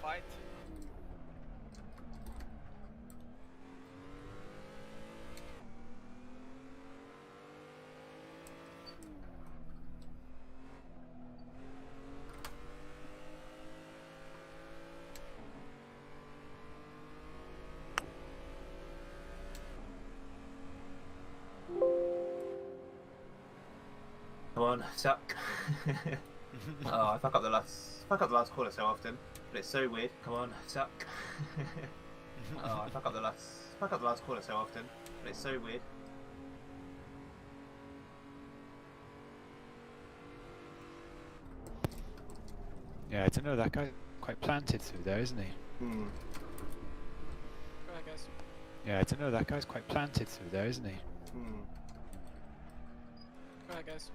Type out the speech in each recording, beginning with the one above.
fight. Come on, suck. Oh, I fuck up the last corner so often, but it's so weird. Come on, suck. Oh, I fuck up the last corner so often, but it's so weird. Yeah, I don't know, that guy's quite planted through there, isn't he? Hmm. Go ahead, guys. Yeah, I don't know, that guy's quite planted through there, isn't he? Hmm. Go ahead, guys.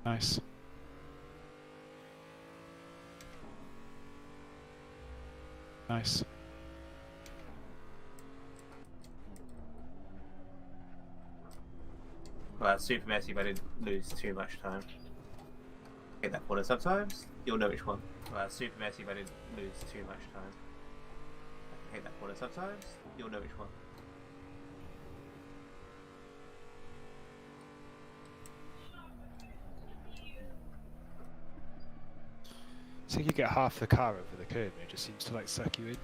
Nice. Nice. Well, super messy, but I didn't lose too much time. Hit that corner sometimes, you'll know which one. Well, super messy, but I didn't lose too much time. Hit that corner sometimes, you'll know which one. So you get half the car over the curb and it just seems to like suck you in.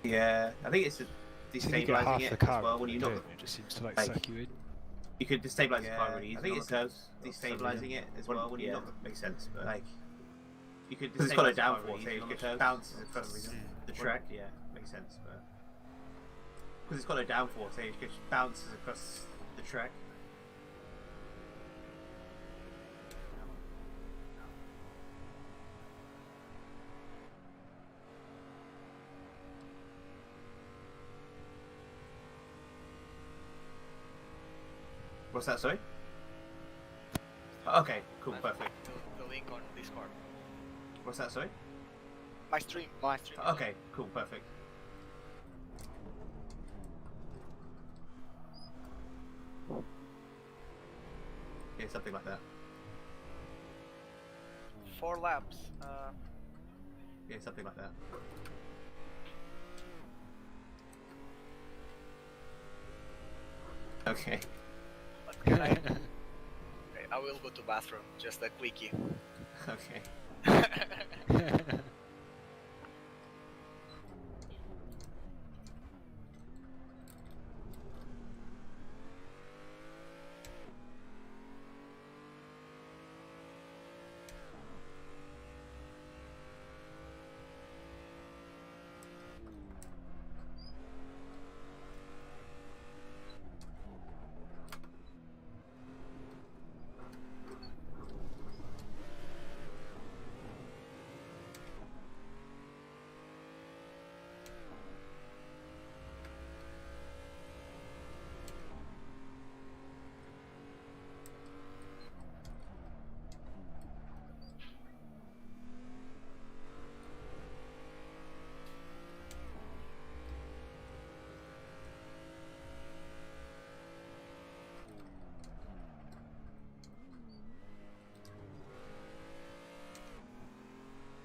Yeah, I think it's So you get half destabilising the it car as well over when the you curb knock. and it just seems to like Like, suck you in. You could destabilise the car really easily. I think it's destabilising it as well when you yeah. knock. Makes sense, but like you could. It's got a downforce, so it just bounces across the track. Yeah, makes sense, but because it's got a downforce, so it just bounces across the track. What's that? Sorry. Okay, cool, perfect. The link on Discord. What's that? Sorry. My stream. Okay, cool, perfect. Yeah, something like that. 4 laps. Yeah, something like that. Okay. What can I? Okay, I will go to bathroom. Just a quickie. Okay.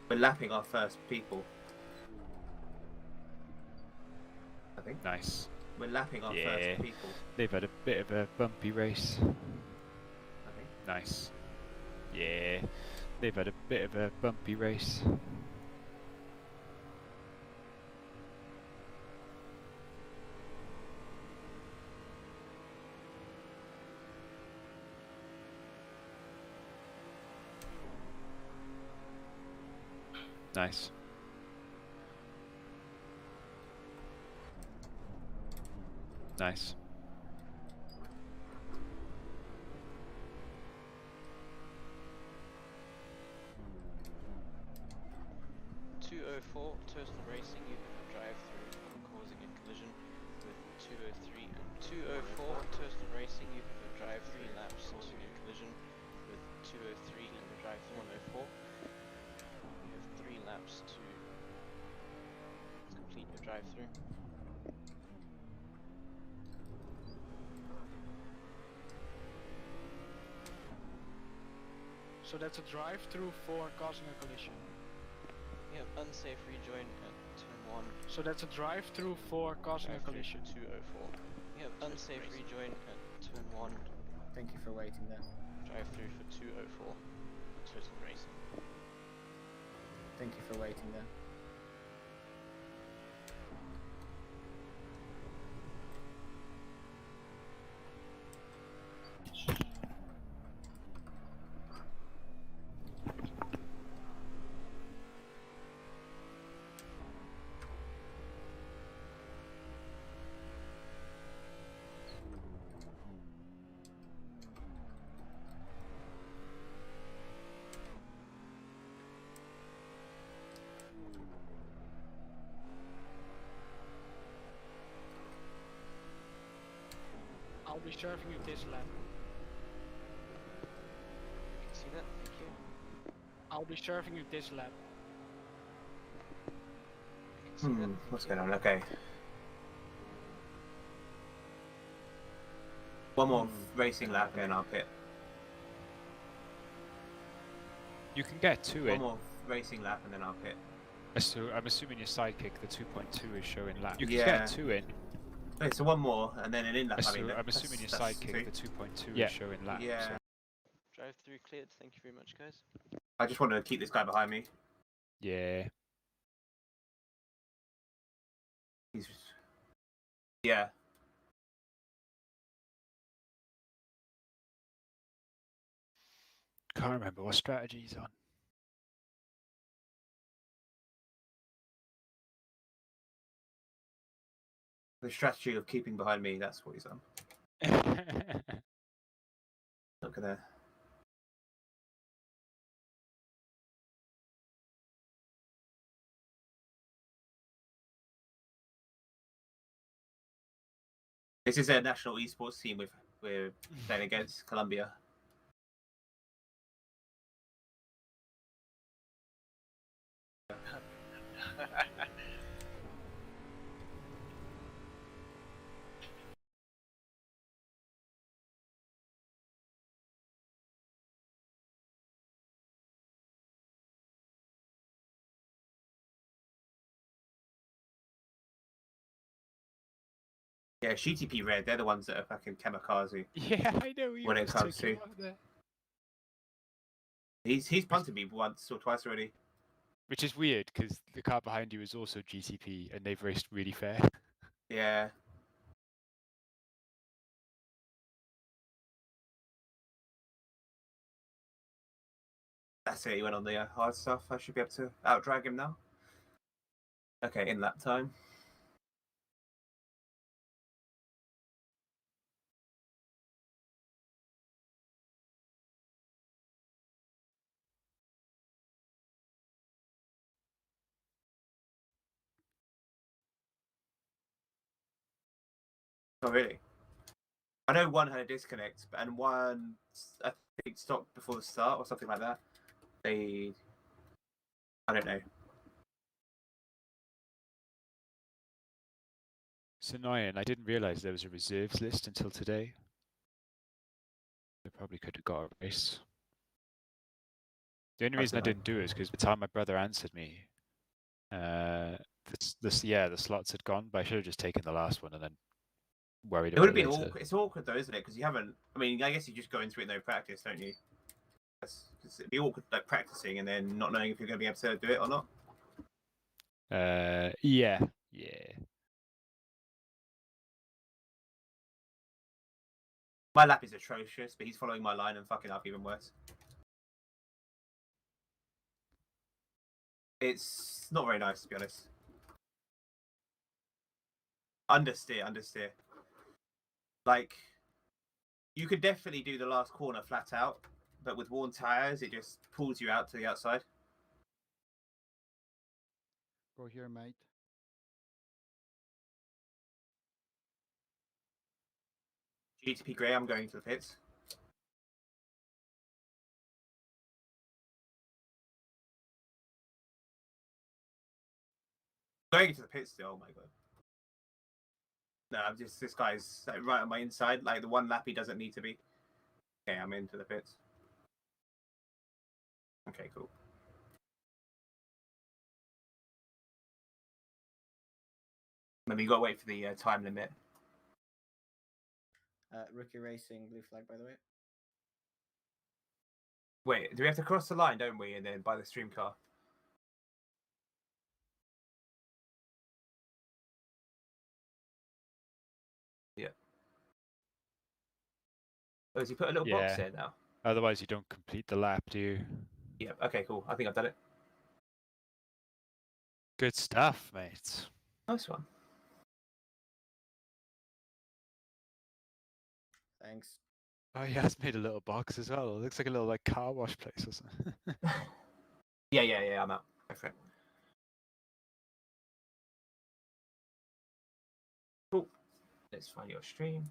We're lapping our first people. I think. Nice. We're lapping our first people. They've had a bit of a bumpy race. I think. Nice. Yeah. They've had a bit of a bumpy race. Nice. Nice. Total Racing, you have a drive-through causing a collision with 203 and 204. Total Racing, you have a drive-through lap laps to complete your drive-through. So that's a drive-through for causing a collision. Yep, unsafe rejoin at turn 1. So that's a drive-through for causing a Drive-through collision. 204. Yep, unsafe rejoin at turn 1. Thank you for waiting there. Drive-through for 204. Total racing. Thank you for waiting there. I'll be serving you this lap. You can see that, thank you. I'll be serving you this lap. You can see that, thank What's you. going on? Okay. One more racing lap and I'll pit. You can get two One in. more racing lap and then I'll pit. So I'm assuming your sidekick, the 2.2, is showing lap. You can Yeah. get two in. Okay, so one more and then an in lap. So I mean, I'm assuming your that's sidekick, two. the 2.2, Yeah. is showing lap. Yeah. So Drive-through cleared, thank you very much, guys. I just wanted to keep this guy behind me. yeah. He's. Yeah. Can't remember what strategy he's on. The strategy of keeping behind me, that's what he's on. Not gonna. This is a national esports team we're playing against Colombia. Yeah, GTP Red, they're the ones that are fucking kamikaze. Yeah, I know. He When it almost comes took you to- out there. He's punted me once or twice already. Which is weird because the car behind you is also GTP and they've raced really fair. Yeah. That's it, he went on the hard stuff. I should be able to outdrag him now. Okay, in lap time. Oh, really? I know one had a disconnect, and one, I think, stopped before the start or something like that. I don't know. It's annoying. I didn't realise there was a reserves list until today. I probably could have got a race. The only reason I didn't do it is because by the time my brother answered me, the slots had gone. But I should have just taken the last one and then worried It would have about been it later. awkward. It's awkward though, isn't it? Because you haven't. I mean, I guess you just go into it no practice, don't you? It'd be awkward, like practicing and then not knowing if you're going to be able to do it or not. Yeah. My lap is atrocious, but he's following my line and fucking up even worse. It's not very nice, to be honest. Understeer. Like, you could definitely do the last corner flat out, but with worn tyres, it just pulls you out to the outside. Go here, mate. GTP Grey, I'm going to the pits. Going into the pit still. Oh my god. No, I'm just this guy's like right on my inside. Like the one lap he doesn't need to be. Okay, I'm into the pits. Okay, cool. Maybe you got to wait for the time limit. Rookie Racing, blue flag, by the way. Wait, do we have to cross the line, don't we, and then buy the stream car? Yeah. Oh, has he put a little box Yeah. there now? Otherwise, you don't complete the lap, do you? Yeah. Okay, cool. I think I've done it. Good stuff, mate. Nice one. Thanks. Oh, he has made a little box as well. It looks like a little like car wash place or something. Yeah. I'm out. Go for it. Cool. Let's find your stream.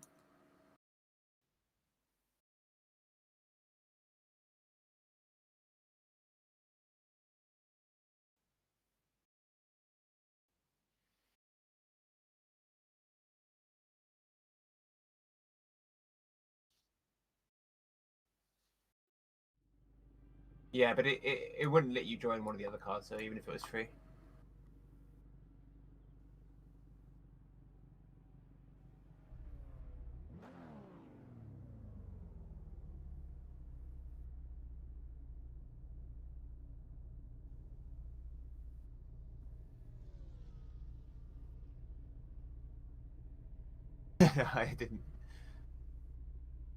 Yeah, but it wouldn't let you join one of the other cards, so even if it was free. I didn't.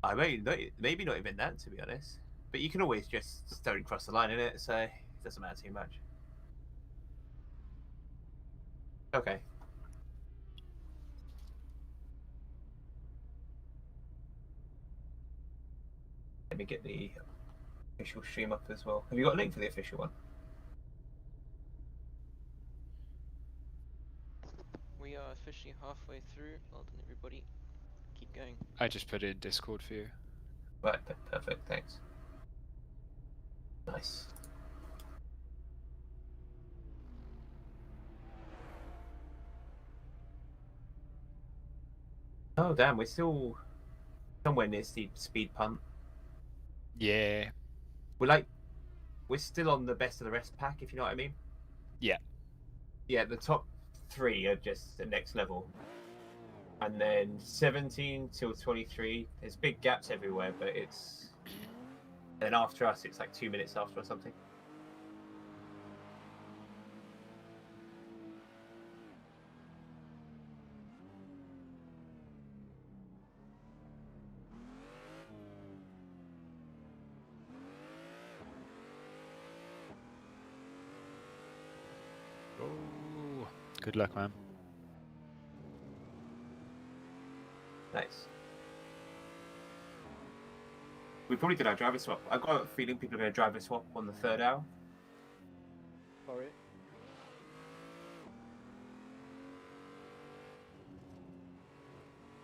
I maybe not even that, to be honest. But you can always just don't cross the line in it, so it doesn't matter too much. Okay. Let me get the official stream up as well. Have you got a link for the official one? We are officially halfway through. Well done, everybody. Keep going. I just put it in Discord for you. Right, perfect, thanks. Nice. Oh damn, we're still somewhere near the speed punt. Yeah. We're still on the best of the rest pack, if you know what I mean. Yeah. Yeah, the top 3 are just the next level. And then 17 till 23, there's big gaps everywhere, but it's... And then after us, it's like 2 minutes after or something. Oh, good luck, man. Nice. We probably did our driver swap. I've got a feeling people are going to driver swap on the 3rd hour. Sorry.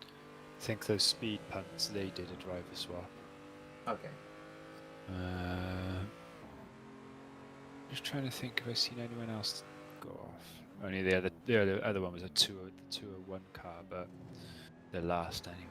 I think those speed punts, they did a driver swap. Okay. Just trying to think if I've seen anyone else go off. Only the other one was the 201 car, but they're last anyway.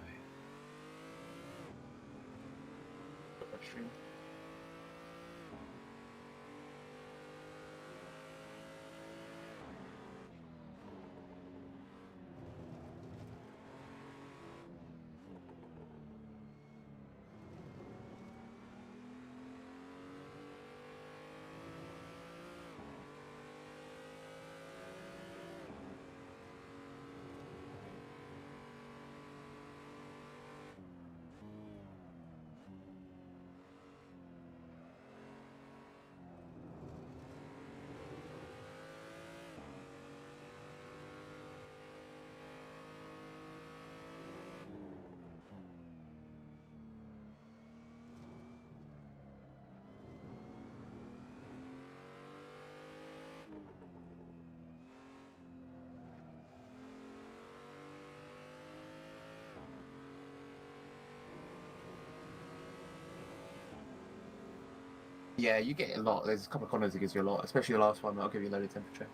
Yeah, you get a lot. There's a couple of corners that gives you a lot, especially the last one. That'll give you a load of temperature.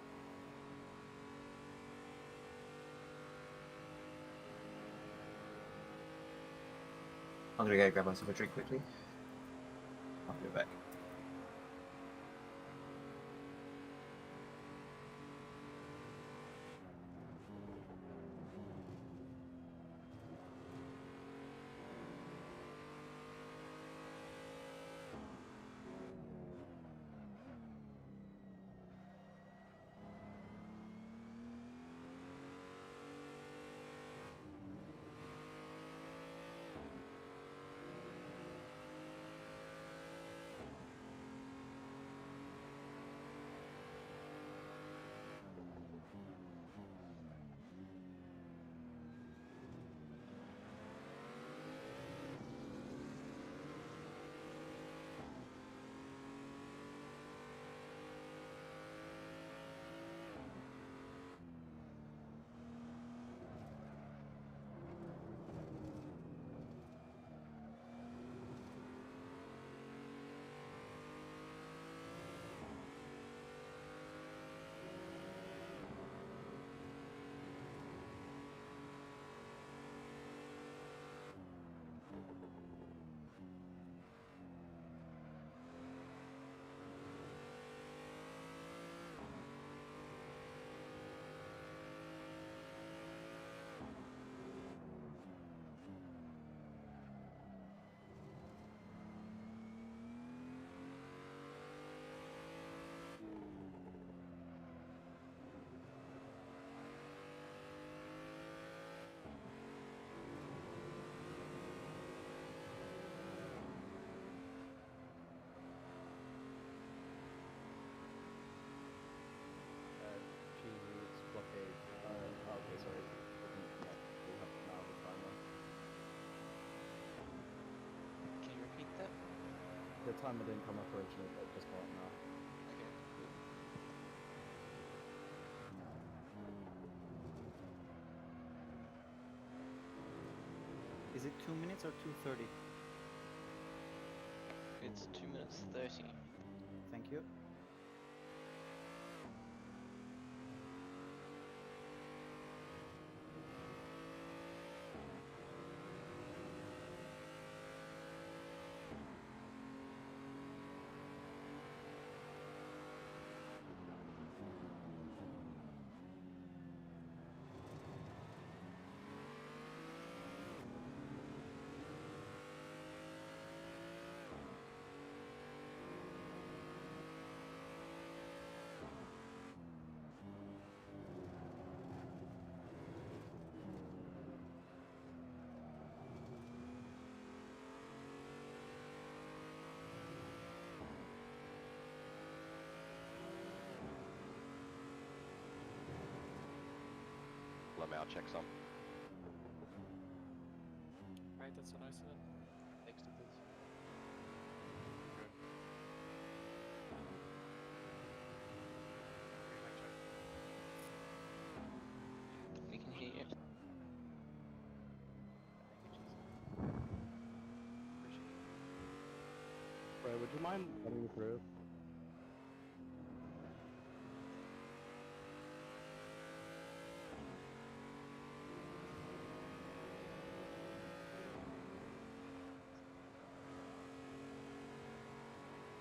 I'm gonna go grab myself a drink quickly. I'll be back. Cheesy's blockade. Okay, sorry. Yeah, we'll have now the timer. Can you repeat that? The timer didn't come up originally, but it just got up now. Okay, cool. Is it 2 minutes or 2:30? It's 2 minutes 30. Thank you. Let me, I'll check some. Right, that's what I said. Exited. We can hear you. Ray, would you mind letting me through?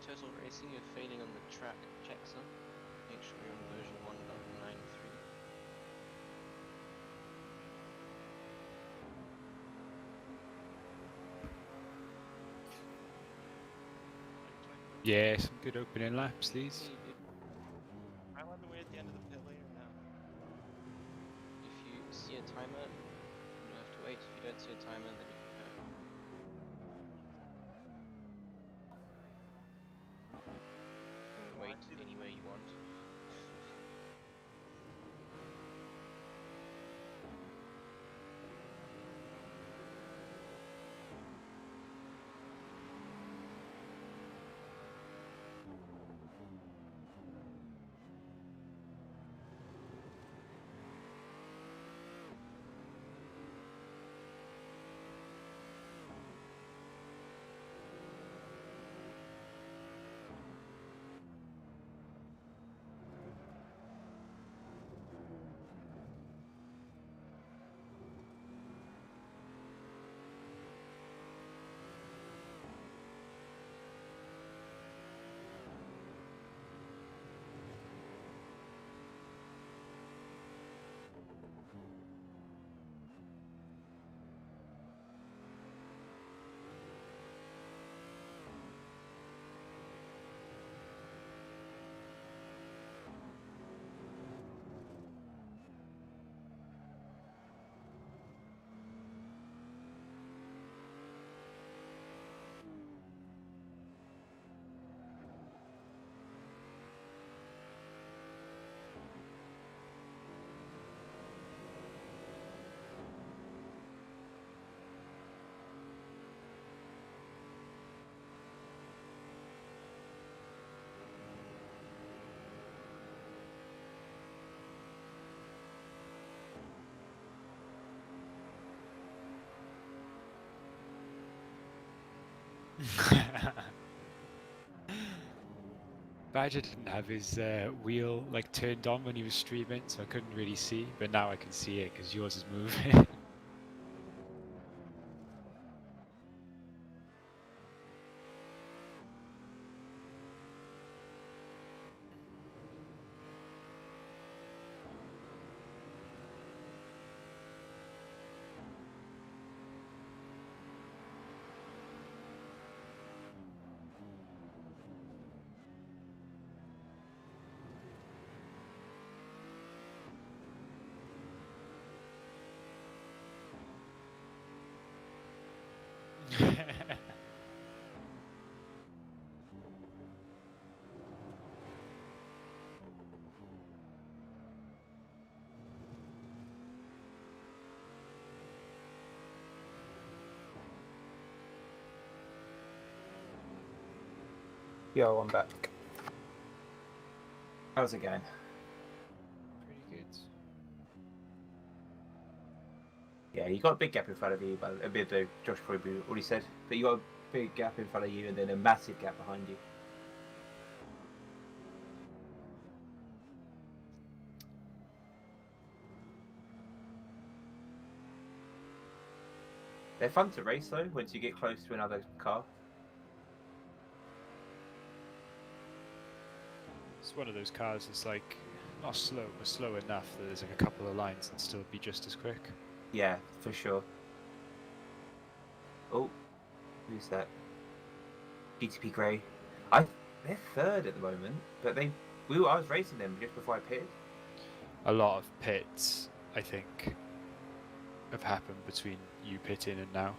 Total racing, you're failing on the track checksum. Make sure you're on version 1.93. Yeah, some good opening laps, these. Hey, dude. Am I the way at the end of the pit lane or no? If you see a timer, you'll have to wait. If you don't see a timer, then you can go. You can wait anywhere you want. Badger didn't have his wheel like turned on when he was streaming, so I couldn't really see. But now I can see it because yours is moving. Yo, I'm back. How's it going? Pretty good. Yeah, you got a big gap in front of you, but a bit though Josh probably already said. But you got a big gap in front of you and then a massive gap behind you. They're fun to race though, once you get close to another car. It's one of those cars that's like not slow, but slow enough that there's like a couple of lines and still be just as quick. Yeah, for sure. Oh, who's that? GTP Grey. They're third at the moment, but I was racing them just before I pitted. A lot of pits, I think, have happened between you pitting and now.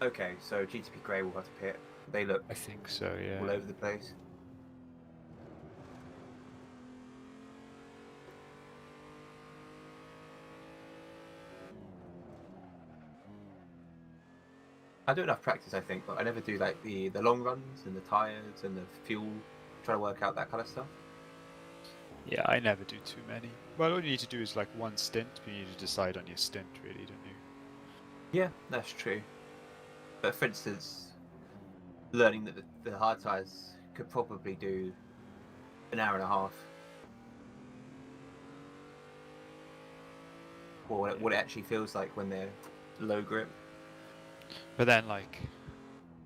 Okay, so GTP Grey will have to pit. They look I think so, yeah. all over the place. I do enough practice, I think, but I never do like the long runs and the tyres and the fuel, trying to work out that kind of stuff. Yeah, I never do too many. Well, all you need to do is like one stint, but you need to decide on your stint, really, don't you? Yeah, that's true. But for instance, learning that the hard tyres could probably do an hour and a half. Or what it actually feels like when they're low grip. But then, like,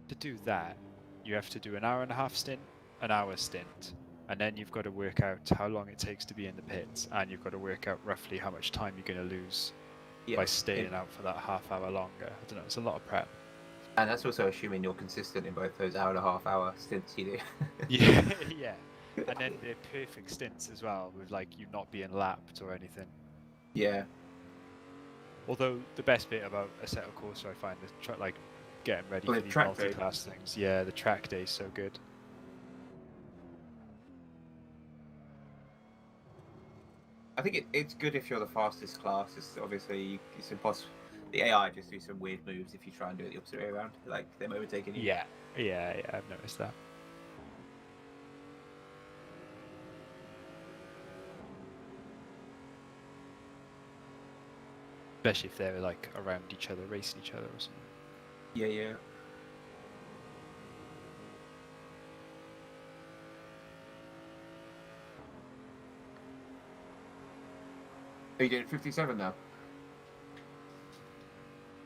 to do that, you have to do an hour and a half stint, an hour stint, and then you've got to work out how long it takes to be in the pits, and you've got to work out roughly how much time you're going to lose by staying out for that half hour longer. I don't know, it's a lot of prep. And that's also assuming you're consistent in both those hour and a half hour stints you do. Yeah, yeah. And then they're perfect stints as well, with like you not being lapped or anything. Yeah. Although the best bit about Assetto Corsa, I find, is like getting ready Well, for the these track day. multi-class things. Yeah, the track day is so good. I think it's good if you're the fastest class. It's obviously it's impossible. The AI just do some weird moves if you try and do it the opposite way around, like them overtaking you. Yeah, I've noticed that. Especially if they're like around each other, racing each other or something. Yeah, yeah. Are you doing 57 now?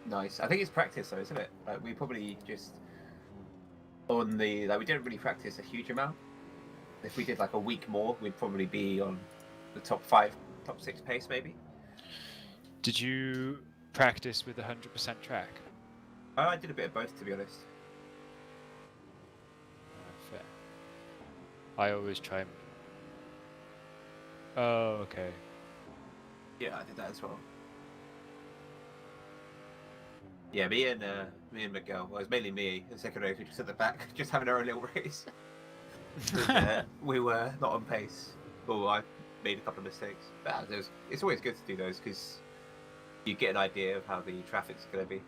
Nice. I think it's practice though, isn't it? Like we probably just on the we didn't really practice a huge amount. If we did like a week more, we'd probably be on the top 5, top 6 pace maybe. Did you practice with 100% track? I did a bit of both, to be honest. Fair. I always try and... Oh, okay. Yeah, I did that as well. Yeah, me and Miguel. Well, it was mainly me. The second race, we just at the back, just having our own little race. We were not on pace. Well, I made a couple of mistakes. But it's always good to do those because you get an idea of how the traffic's going to be.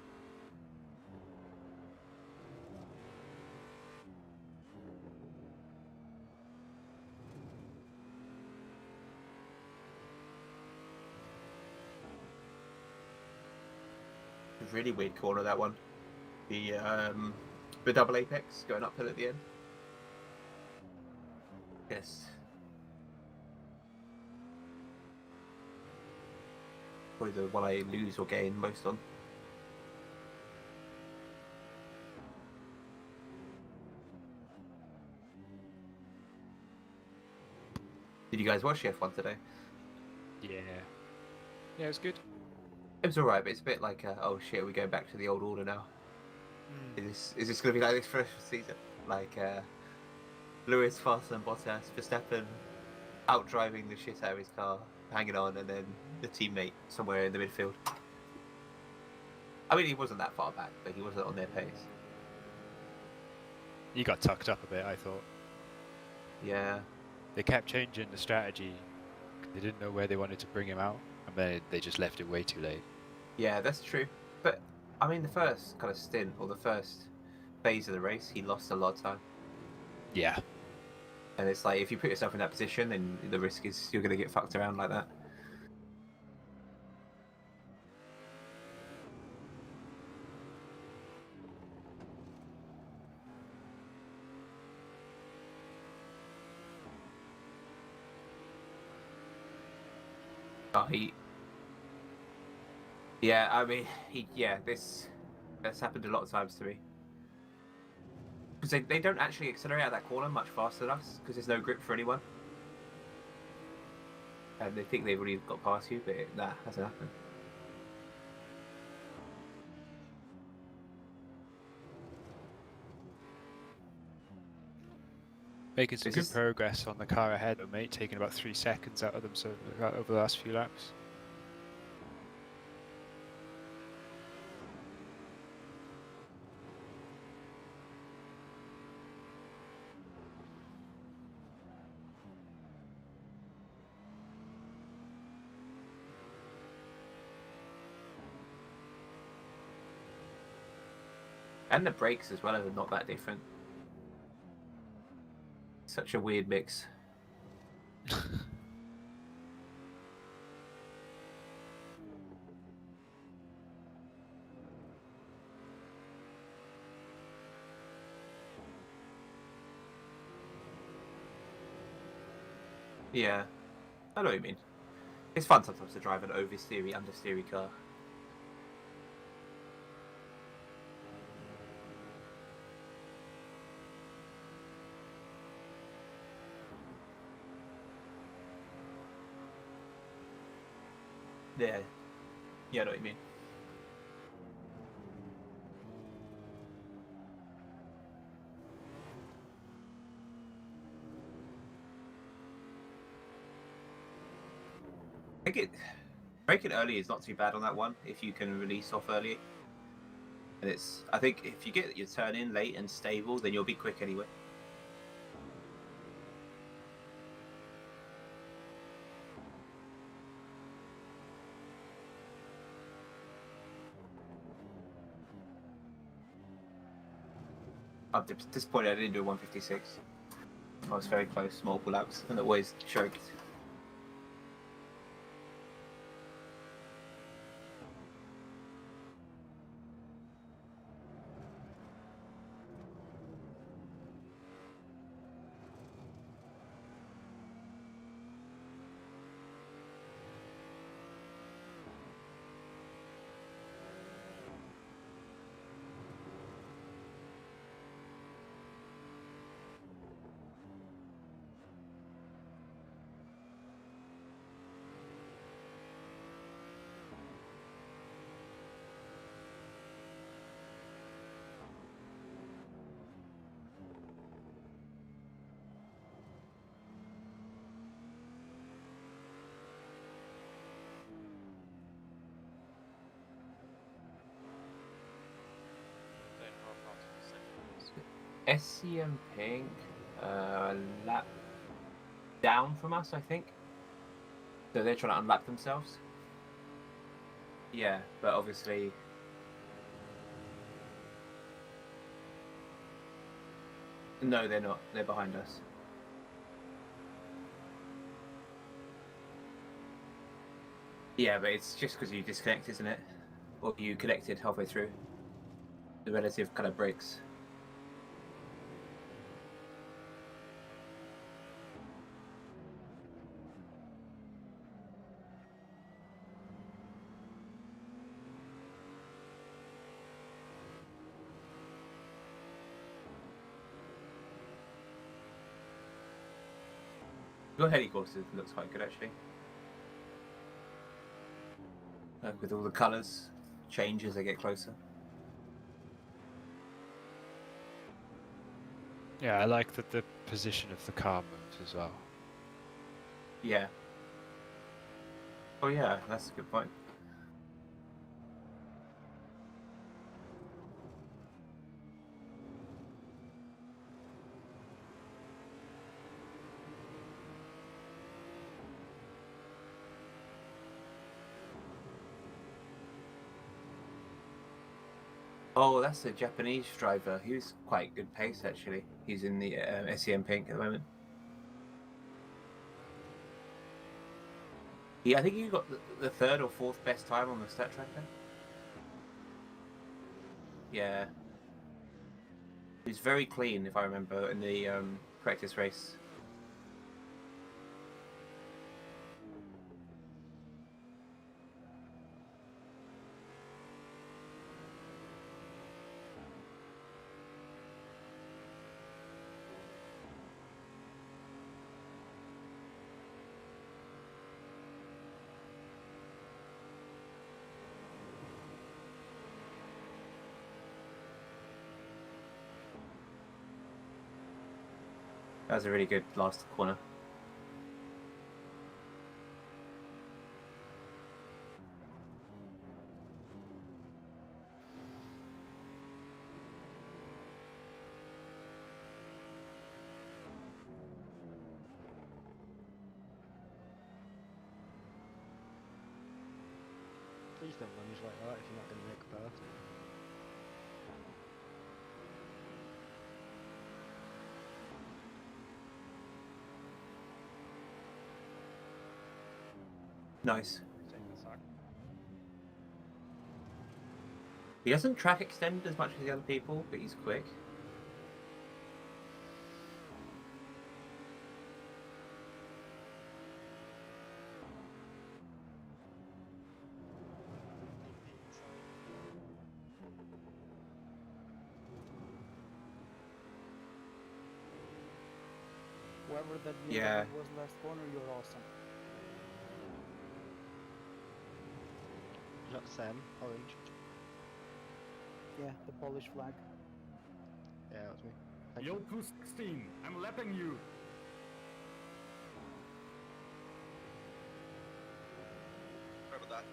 Really weird corner, that one. The The double apex going uphill at the end. Yes. Probably the one I lose or gain most on. Did you guys watch the F1 today? Yeah. Yeah, it was good. It was alright, but it's a bit like, oh shit, are we going back to the old order now? Is this going to be like this for the season? Like, Lewis faster than Bottas, Verstappen out-driving the shit out of his car, hanging on, and then the teammate somewhere in the midfield. I mean, he wasn't that far back, but he wasn't on their pace. He got tucked up a bit, I thought. Yeah. They kept changing the strategy. They didn't know where they wanted to bring him out, and then they just left it way too late. Yeah, that's true. But, I mean, the first kind of stint, or the first phase of the race, he lost a lot of time. Yeah. And it's like, if you put yourself in that position, then the risk is you're going to get fucked around like that. Oh, yeah, I mean, that's happened a lot of times to me. Because they don't actually accelerate out that corner much faster than us, because there's no grip for anyone. And they think they've already got past you, but that hasn't happened. Making some good progress on the car ahead, though, mate. Taking about 3 seconds out of them over the last few laps. And the brakes as well are not that different. Such a weird mix. Yeah, I know what you mean. It's fun sometimes to drive an oversteery, understeery car. Yeah, I know what you mean. I think braking early is not too bad on that one if you can release off early. And I think if you get your turn in late and stable, then you'll be quick anyway. I'm disappointed I didn't do a 156. I was very close, multiple laps, and always choked. SCM Pink, lap down from us, I think. So they're trying to unlap themselves. Yeah, but obviously... No, they're not. They're behind us. Yeah, but it's just because you disconnect, isn't it? Or you connected halfway through. The relative kind of breaks. Your heli courses looks quite good actually. With all the colours change as they get closer. Yeah, I like that the position of the car moves as well. Yeah. Oh yeah, that's a good point. Oh, that's a Japanese driver. He was quite good pace actually. He's in the SEM Pink at the moment. Yeah, I think you got the third or fourth best time on the stat tracker. Yeah. He's very clean, if I remember, in the practice race. That was a really good last corner. Please don't lunge like that if you're not going to make a pass. Nice. Take the sack. He doesn't track extend as much as the other people, but he's quick. Whoever that Yeah. was last corner, you're awesome. Is that Sam? Orange? Yeah, the Polish flag. Yeah, that was me. Thank Yo, you. 216, I'm lapping you. Sorry about that.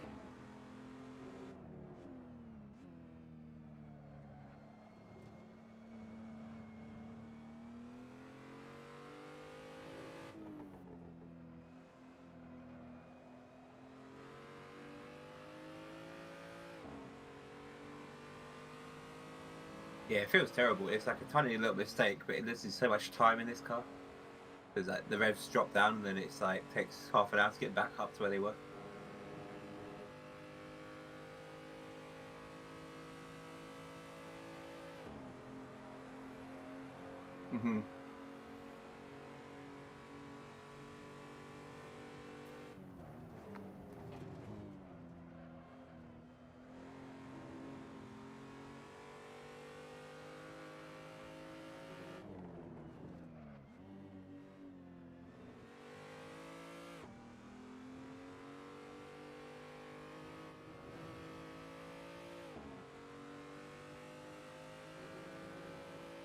Yeah, it feels terrible. It's like a tiny little mistake, but it loses so much time in this car. Because like, the revs drop down, and then it's like takes half an hour to get back up to where they were. Mm-hmm.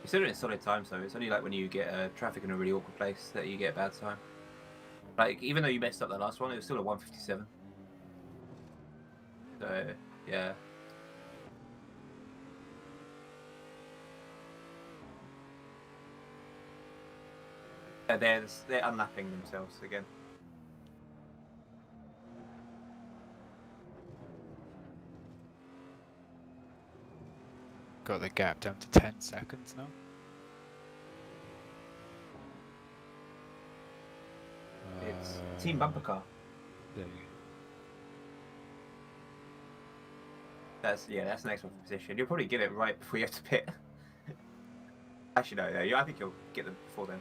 Considering it's solid time, so it's only like when you get traffic in a really awkward place that you get a bad time. Like, even though you messed up the last one, it was still a 1:57. So, yeah. They're unlapping themselves again. Got the gap down to 10 seconds now. It's team bumper car. There you go. That's the next one for position. You'll probably get it right before you have to pit. Actually, no, I think you'll get them before then.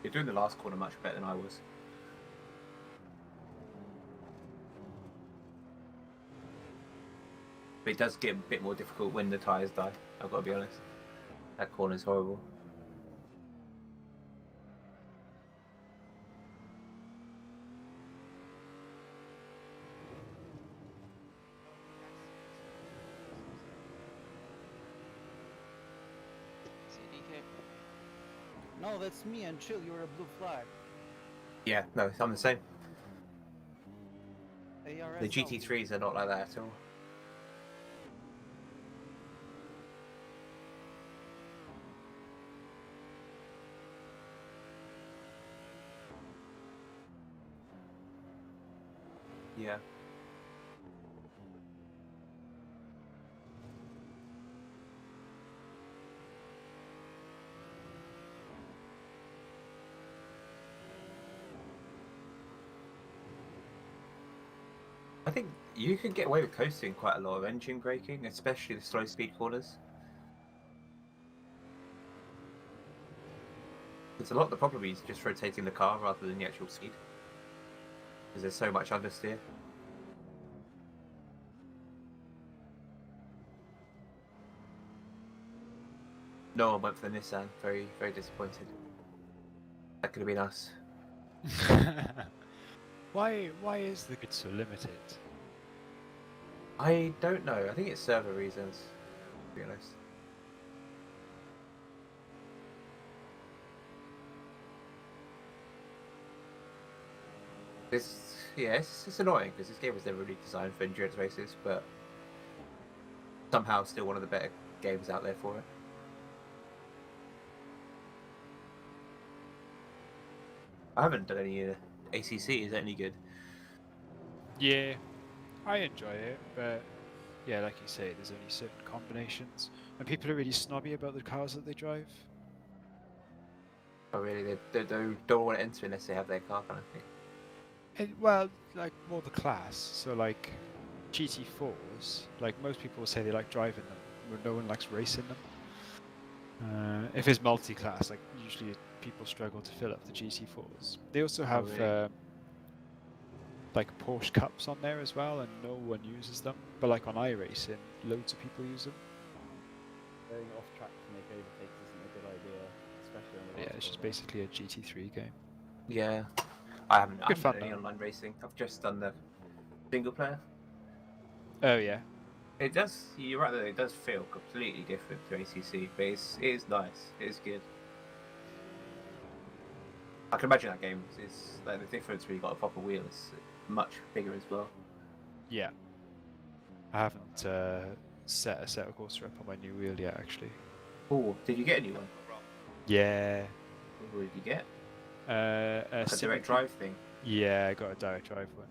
You're doing the last corner much better than I was. But it does get a bit more difficult when the tyres die, I've got to be honest. That corner's horrible. CDK. No, that's me, and chill, you're a blue flag. Yeah, no, I'm the same. ARS The GT3s are not like that at all. Yeah. I think you can get away with coasting quite a lot of engine braking, especially the slow speed corners. Because a lot of the problem is just rotating the car rather than the actual speed. Because there's so much understeer. No one went for the Nissan. Very, very disappointed. That could have been us. Why is the grid so limited? I don't know. I think it's server reasons, to be honest. It's annoying because this game was never really designed for endurance races, but somehow still one of the better games out there for it. I haven't done any ACC. Is that any good? Yeah, I enjoy it, but yeah, like you say, there's only certain combinations, and people are really snobby about the cars that they drive. Oh, really? They don't want to enter unless they have their car, kind of thing. Well, like more the class. So like GT4s, like most people say they like driving them, but no one likes racing them. If it's multi-class, like usually people struggle to fill up the GT4s. They also have really? like Porsche Cups on there as well, and no one uses them. But like on iRacing, loads of people use them. Going off track to make overtakes isn't a good idea, especially on the Yeah, it's just basically a GT3 game. Yeah. I haven't Good fun, done any though. online racing. I've just done the single player. Oh yeah. It does. You're right that it does feel completely different to ACC, but it is nice. It is good. I can imagine that game is like the difference when you got a proper wheel is much bigger as well. Yeah. I haven't set Assetto Corsa up on my new wheel yet, actually. Oh, did you get a new one? Yeah. What did you get? A Like a direct drive thing. Yeah, I got a direct drive one.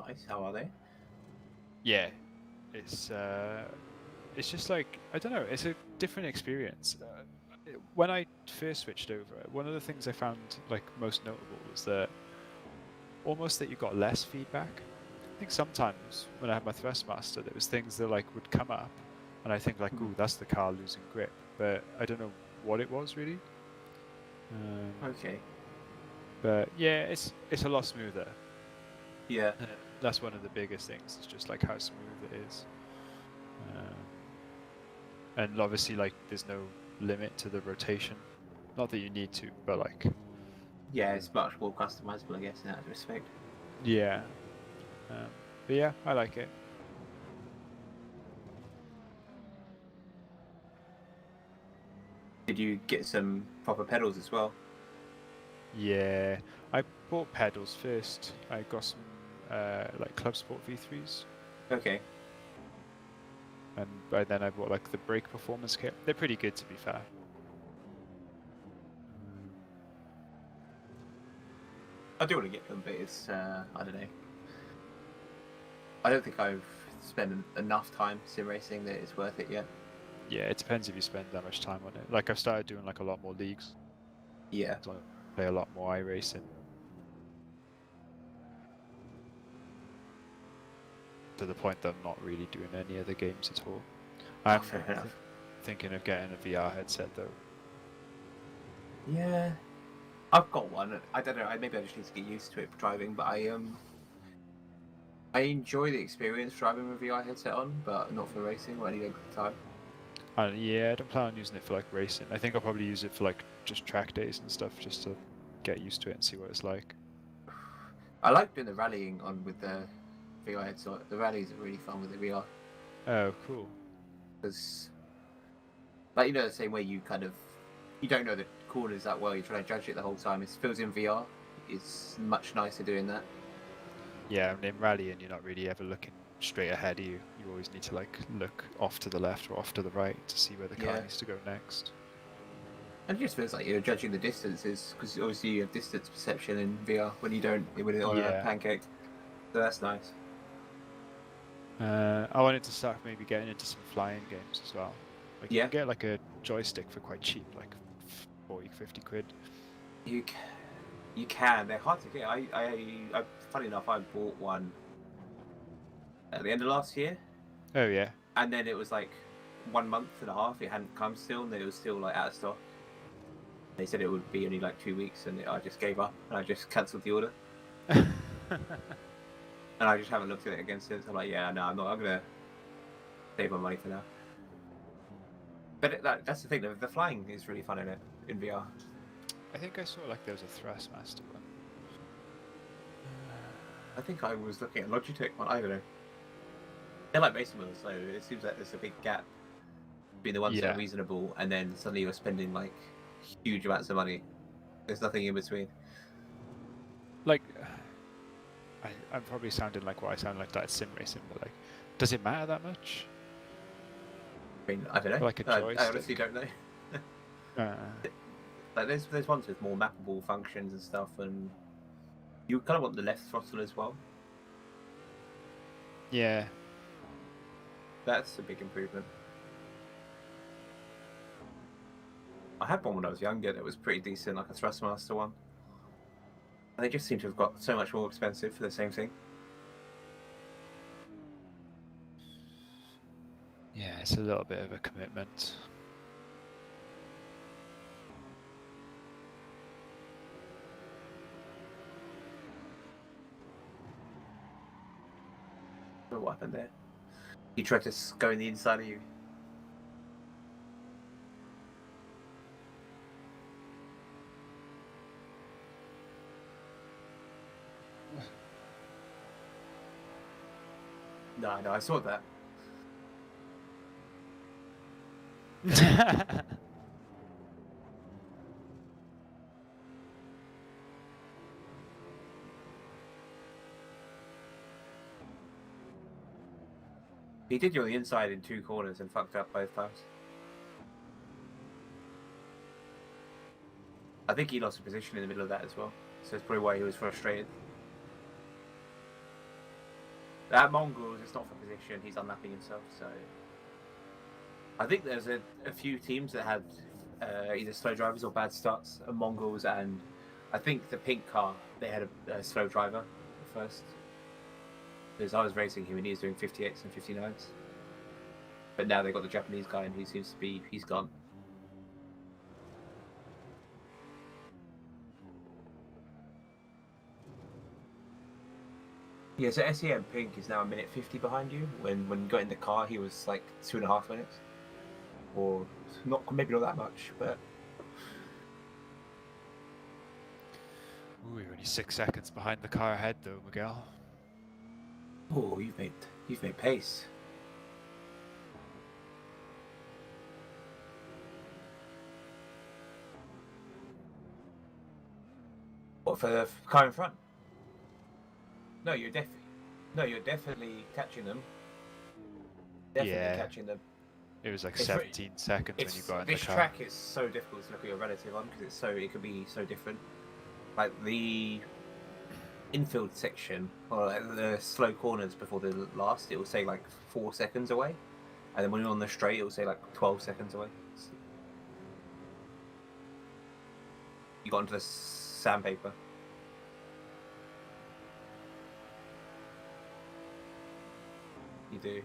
Nice. How are they? Yeah, it's just like, I don't know, it's a different experience. When I first switched over, one of the things I found like most notable was that almost that you got less feedback. I think sometimes when I had my Thrustmaster, there was things that like would come up, and I think like, ooh, that's the car losing grip, but I don't know what it was really. Okay. But yeah, it's a lot smoother. Yeah. That's one of the biggest things. It's just like how smooth it is, and obviously like there's no limit to the rotation. Not that you need to, but like. Yeah, it's much more customizable, I guess, in that respect. Yeah. But yeah, I like it. Did you get some proper pedals as well? Yeah, I bought pedals first. I got some like Club Sport V3s, Okay. and by then I bought like the brake performance kit. They're pretty good, to be fair. I do want to get them, but it's I don't know. I don't think I've spent enough time sim racing that it's worth it yet. Yeah, it depends if you spend that much time on it. Like I've started doing like a lot more leagues. Yeah. So I play a lot more iRacing. To the point that I'm not really doing any other games at all. I'm Fair enough. thinking of getting a VR headset though. Yeah, I've got one. I don't know. Maybe I just need to get used to it for driving. But I enjoy the experience driving with VR headset on, but not for racing or any other time. Yeah, I don't plan on using it for like racing. I think I'll probably use it for like just track days and stuff, just to get used to it and see what it's like. I like doing the rallying on with the VR headset. The rallies are really fun with the VR Oh, cool. because, like, the same way you don't know the corners that well. You're trying to judge it the whole time. It feels in VR. It's much nicer doing that. Yeah, and in rallying, you're not really ever looking straight ahead of you. You always need to like look off to the left or off to the right to see where the car Yeah. needs to go next. And it just feels like you're judging the distances because obviously you have distance perception in VR when you don't with it on a Yeah. pancake. So that's nice. I wanted to start maybe getting into some flying games as well. Like you Yeah. can get like a joystick for quite cheap, like 40, 50 quid. You can. They're hard to get. Funny enough, I bought one at the end of last year, Oh yeah. and then it was like 1 month and a half. It hadn't come still, and it was still like out of stock. They said it would be only like 2 weeks, and I just gave up and I just cancelled the order. And I just haven't looked at it again since. I'm like, yeah, no, I'm not. I'm gonna save my money for now. But that's the thing. The flying is really fun in it in VR. I think I saw like there was a Thrustmaster one. I think I was looking at Logitech one. I don't know. They're like racing wheels, so it seems like there's a big gap between the ones that Yeah. are reasonable and then suddenly you're spending like huge amounts of money. There's nothing in between. Like, I'm probably sounding like what I sound like that sim racing, but like, does it matter that much? I mean, I don't know. Like a I joystick. honestly don't know. Like there's ones with more mappable functions and stuff, and you kind of want the left throttle as well. Yeah. That's a big improvement. I had one when I was younger that was pretty decent, like a Thrustmaster one. And they just seem to have got so much more expensive for the same thing. Yeah, it's a little bit of a commitment. I don't know what happened there. He tried to go in the inside of you. No, I saw that. He did you on the inside in 2 corners and fucked up both times. I think he lost a position in the middle of that as well, so that's probably why he was frustrated. That Mongols, it's not for position, he's unlapping himself, so... I think there's a few teams that had either slow drivers or bad starts, Mongols, and I think the pink car, they had a slow driver at first. Because I was racing him and he was doing 58s and 59s. But now they've got the Japanese guy and he seems to be, he's gone. Yeah, so SEM Pink is now 1:50 behind you. When you got in the car, he was like 2.5 minutes. Or maybe not that much, but... Ooh, you're only 6 seconds behind the car ahead though, Miguel. Oh, you've made pace. What, for the car in front? No, you're definitely catching them. Definitely catching them. It was like It's 17 seconds when you got in the This car. track is so difficult to look at your relative on because it could be so different. Like the infield section, or like the slow corners before the last, it will say like 4 seconds away, and then when you're on the straight, it will say like 12 seconds away. You got onto the sandpaper. You do.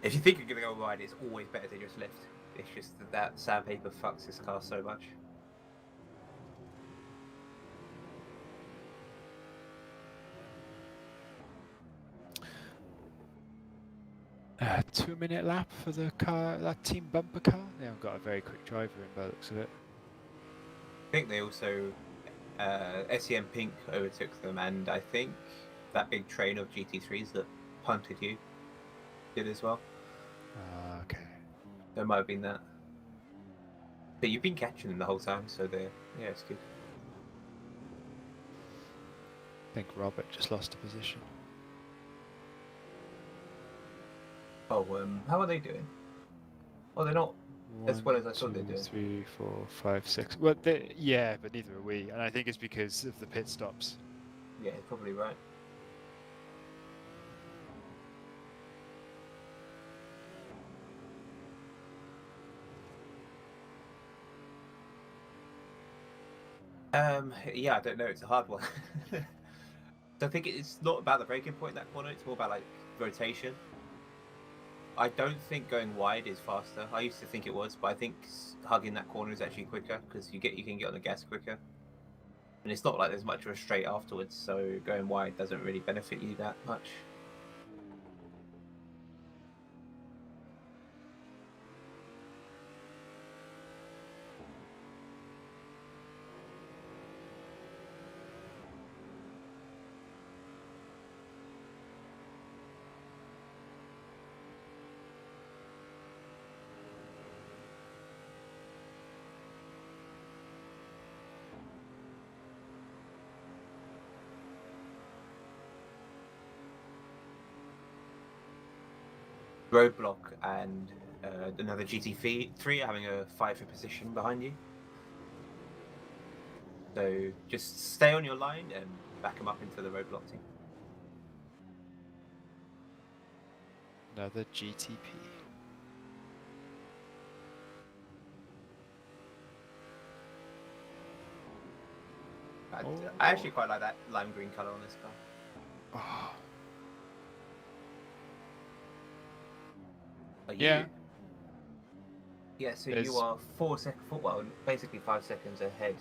If you think you're gonna go wide, it's always better to just lift. It's just that sandpaper fucks this car so much. 2-minute lap for the car, that team bumper car. They haven't got a very quick driver in by the looks of it. I think they also SEM Pink overtook them, and I think that big train of GT3s that punted you did as well. Okay. There might have been that. But you've been catching them the whole time, so yeah, it's good. I think Robert just lost a position. Oh, how are they doing? Oh, they're not as well as I thought they'd do. 1, 2, 3, 4, 5, 6. Well, yeah, but neither are we, and I think it's because of the pit stops. Yeah, you're probably right. Yeah, I don't know. It's a hard one. So I think it's not about the braking point in that corner. It's more about like rotation. I don't think going wide is faster. I used to think it was, but I think hugging that corner is actually quicker because you can get on the gas quicker. And it's not like there's much of a straight afterwards, so going wide doesn't really benefit you that much. Roadblock and another GT3 are having a fight for position behind you. So just stay on your line and back them up into the roadblock team. Another GTP. I actually quite like that lime green colour on this car. Oh. Yeah. Yeah, so There's- you are 4 seconds, well, basically 5 seconds ahead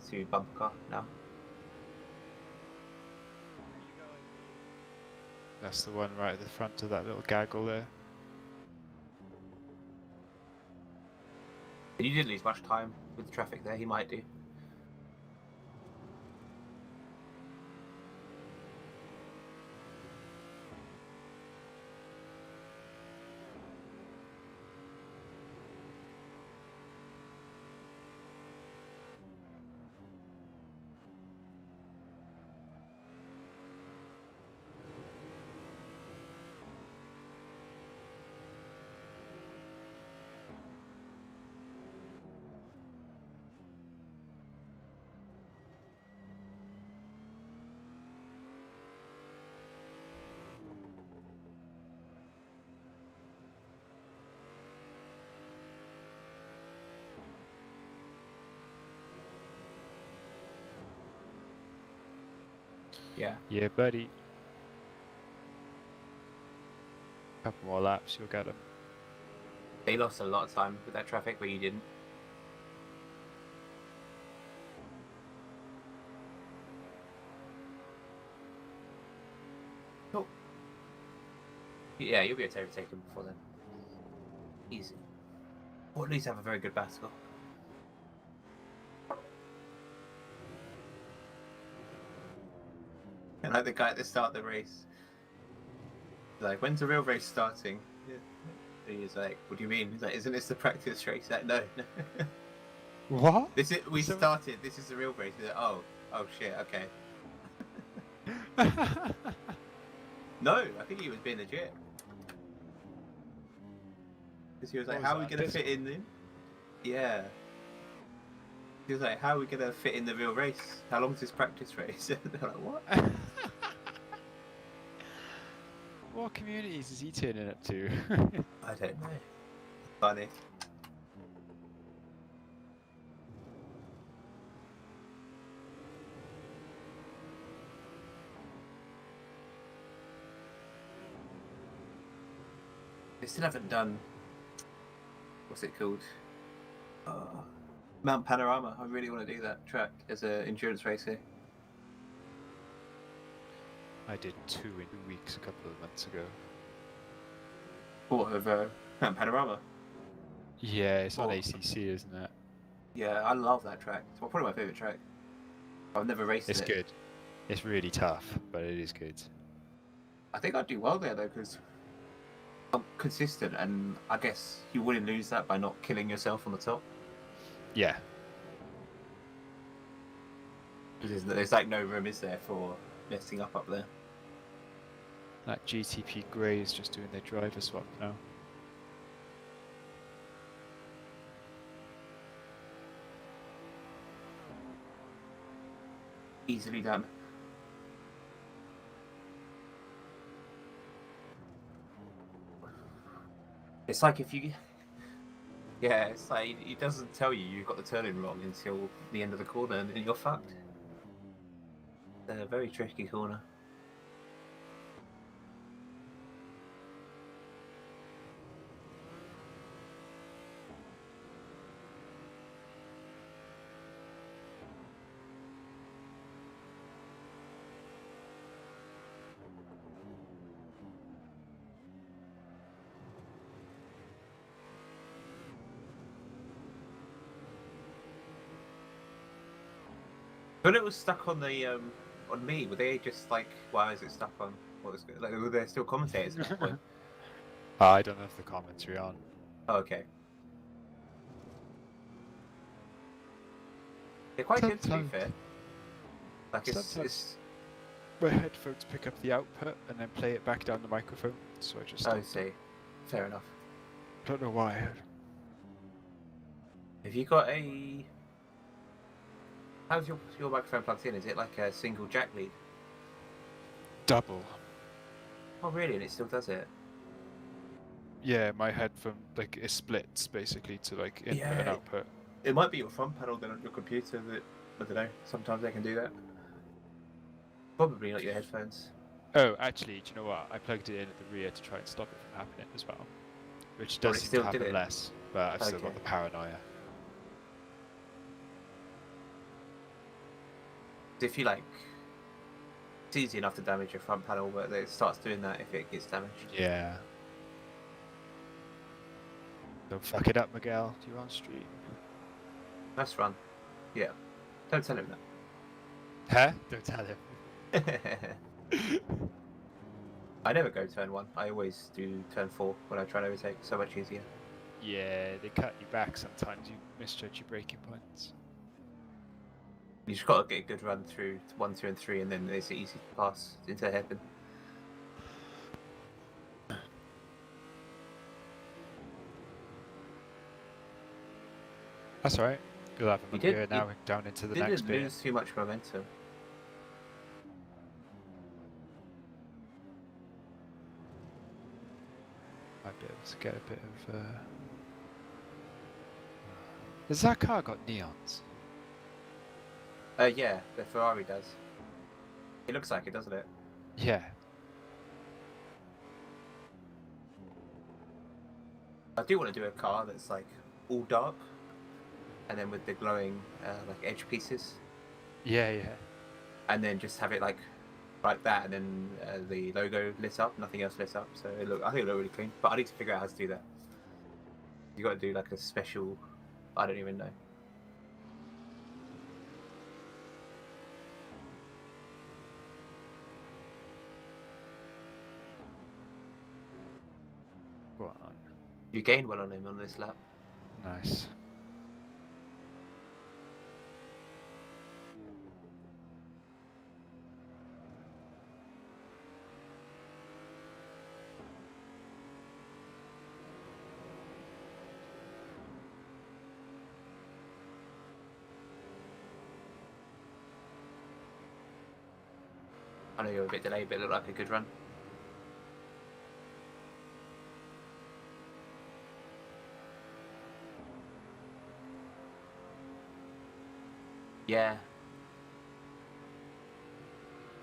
to bumper car now. That's the one right at the front of that little gaggle there. You didn't lose much time with the traffic there, he might do. Yeah. Yeah, buddy. Couple more laps, you'll get them. They lost a lot of time with that traffic, but you didn't. Cool. Yeah, you'll be able to overtake him before then. Easy. Or at least have a very good battle. And like the guy at the start of the race. Like, when's the real race starting? Yeah. He's like, what do you mean? He's like, isn't this the practice race? Like, no. What? We started, this is the real race. He's like, oh shit, okay. No, I think he was being legit. Because he was like, What was how are we that, going to fit in? Yeah. He was like, how are we going to fit in the real race? How long's this practice race? They're like, what? What communities is he turning up to? I don't know. Funny. They still haven't done. What's it called? Mount Panorama. I really want to do that track as an endurance race here. I did 2 in 2 weeks a couple of months ago. What, of Panorama? Yeah, it's on Oh. ACC, isn't it? Yeah, I love that track. It's probably my favourite track. I've never raced It's it. good. It's really tough, but it is good. I think I'd do well there though, because I'm consistent, and I guess you wouldn't lose that by not killing yourself on the top. Yeah. There's like no room, is there, for messing up there? That GTP Grey is just doing their driver swap now. Easily done. It's like if you... Yeah, it's like he doesn't tell you you've got the turning wrong until the end of the corner, and then you're fucked. It's a very tricky corner. But it was stuck on the on me. Were they just like, why is it stuck on? What was like? Were there still commentators at that point? I don't have the commentary on. Oh, okay. They're quite good, to be Sometimes. fair. Like it's Sometimes. My headphones pick up the output and then play it back down the microphone, so I just oh, I stopped. see. Fair enough. Don't know why. Have you got a? How's your microphone plugged in? Is it like a single jack lead? Double. Oh, really? And it still does it? Yeah, my headphone like it splits basically to like input and Yeah. output. It might be your front panel then on your computer that I don't know. Sometimes they can do that. Probably not your headphones. Oh, actually, do you know what? I plugged it in at the rear to try and stop it from happening as well, which Well, does it seem still to did happen it? less, but I've still got Okay. the paranoia. If you like, it's easy enough to damage your front panel, but it starts doing that if it gets damaged. Yeah. Don't fuck it up, Miguel. You're on stream. Nice run. Yeah. Don't tell him Huh? Don't tell him. that. I never go turn 1. I always do turn 4 when I try to overtake. So much easier. Yeah, they cut you back sometimes. You misjudge your braking points. You just got to get a good run through 1, 2, and 3, and then it's easy to pass into the hairpin. That's alright. You'll have You them did- here you now and down into the next Didn't bit. lose too much momentum. Might be able to get a bit of. Has that car got neons? Yeah, the Ferrari does. It looks like it, doesn't it? Yeah. I do want to do a car that's like all dark, and then with the glowing like edge pieces, Yeah, yeah. and then just have it like that, and then the logo lit up, nothing else lit up. So I think it look really clean. But I need to figure out how to do that. You got to do like a special. I don't even know. Go on. You gained well on him on this lap. Nice. I know you're a bit delayed, but it looked like a good run. Yeah.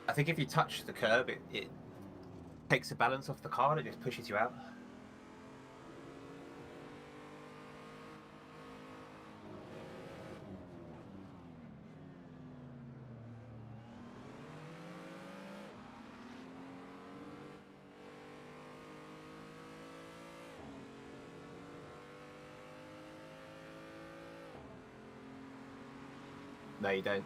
I think if you touch the curb, it takes the balance off the car and it just pushes you out. No, you don't.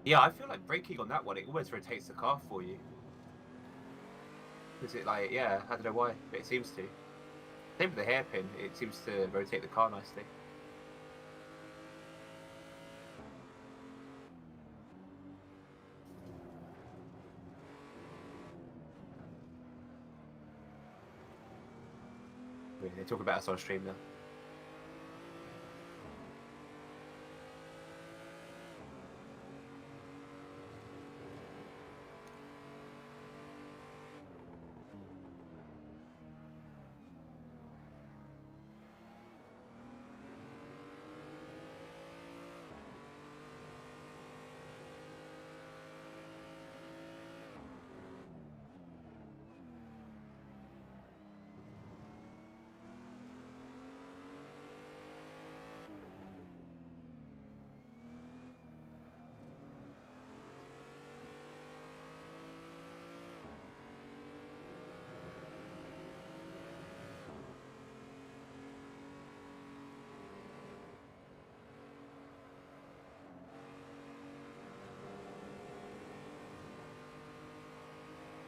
Yeah, I feel like braking on that one, it almost rotates the car for you. Is it like, yeah, I don't know why, but it seems to. Same with the hairpin, it seems to rotate the car nicely. Really, they talk about us on stream now.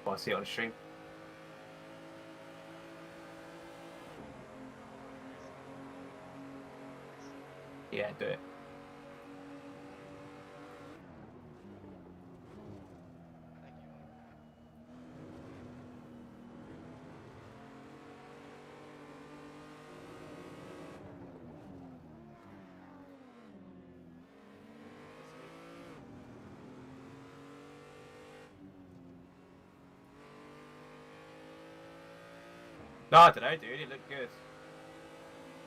Well, I see it on stream. Yeah, do it. Thank you. No, I don't know, dude. It looked good.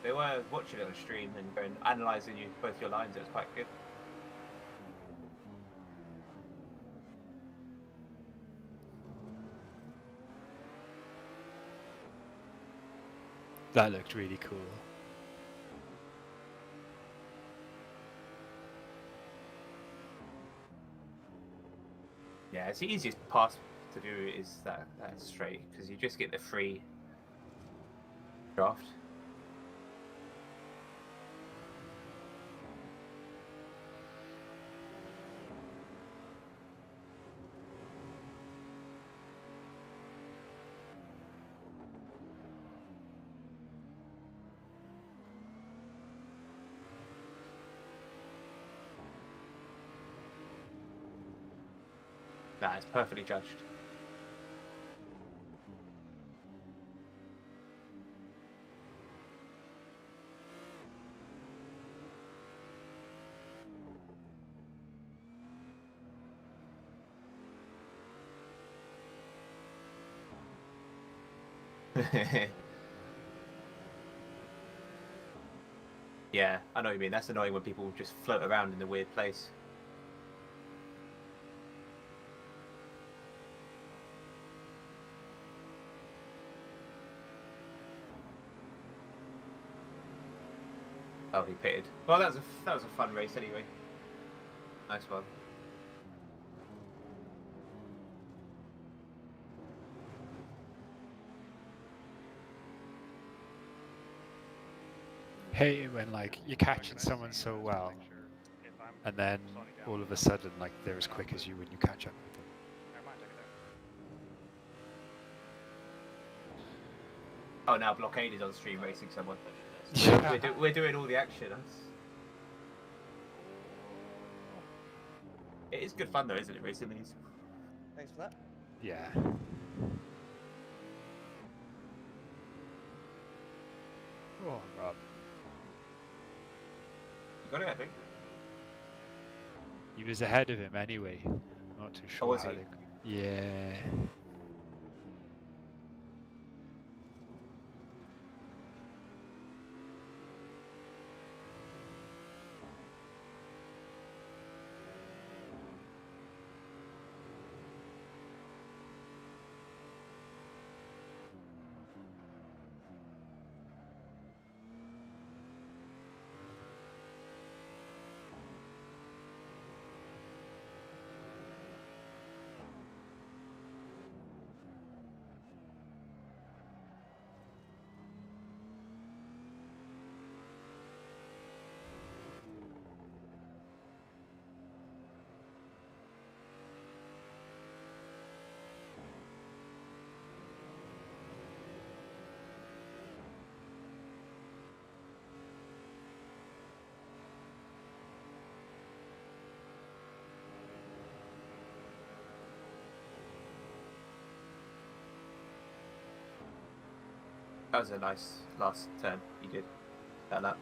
They were watching it on stream and going analysing you both your lines. It was quite good. That looked really cool. Yeah, it's the easiest pass to do is that straight because you just get the free draft. Nah, it's perfectly judged. Yeah, I know what you mean. That's annoying when people just float around in a weird place. Oh, he pitted. Well, that was a fun race anyway. Nice one. Hate it when like you're catching someone so well, and then all of a sudden like they're as quick as you when you catch up with them. Oh, now Blockade is on stream racing someone. Yeah. We're doing all the action. It is good fun though, isn't it, racing these? Thanks for that. Yeah. Oh, Rob. You got it, I think. He was ahead of him anyway. Not too sure was how he? Yeah. That was a nice last turn you did. That lap.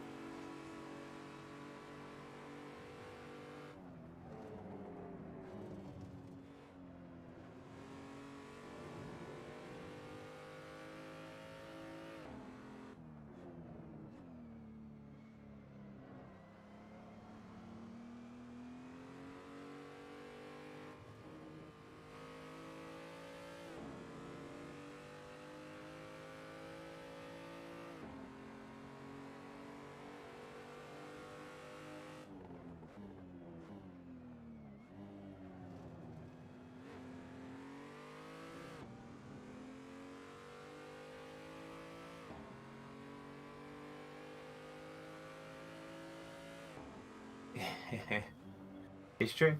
It's true.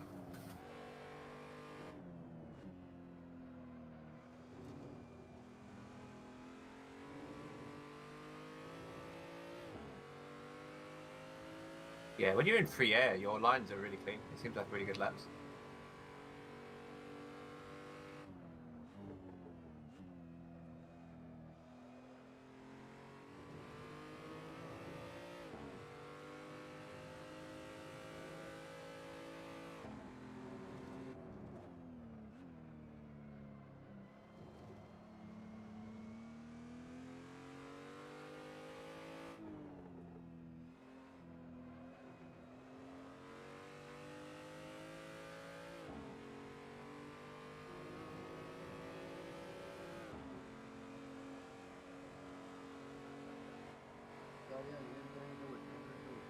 Yeah, when you're in free air, your lines are really clean. It seems like really good laps. Yeah, yeah, you ain't gonna do it. You ain't gonna do it.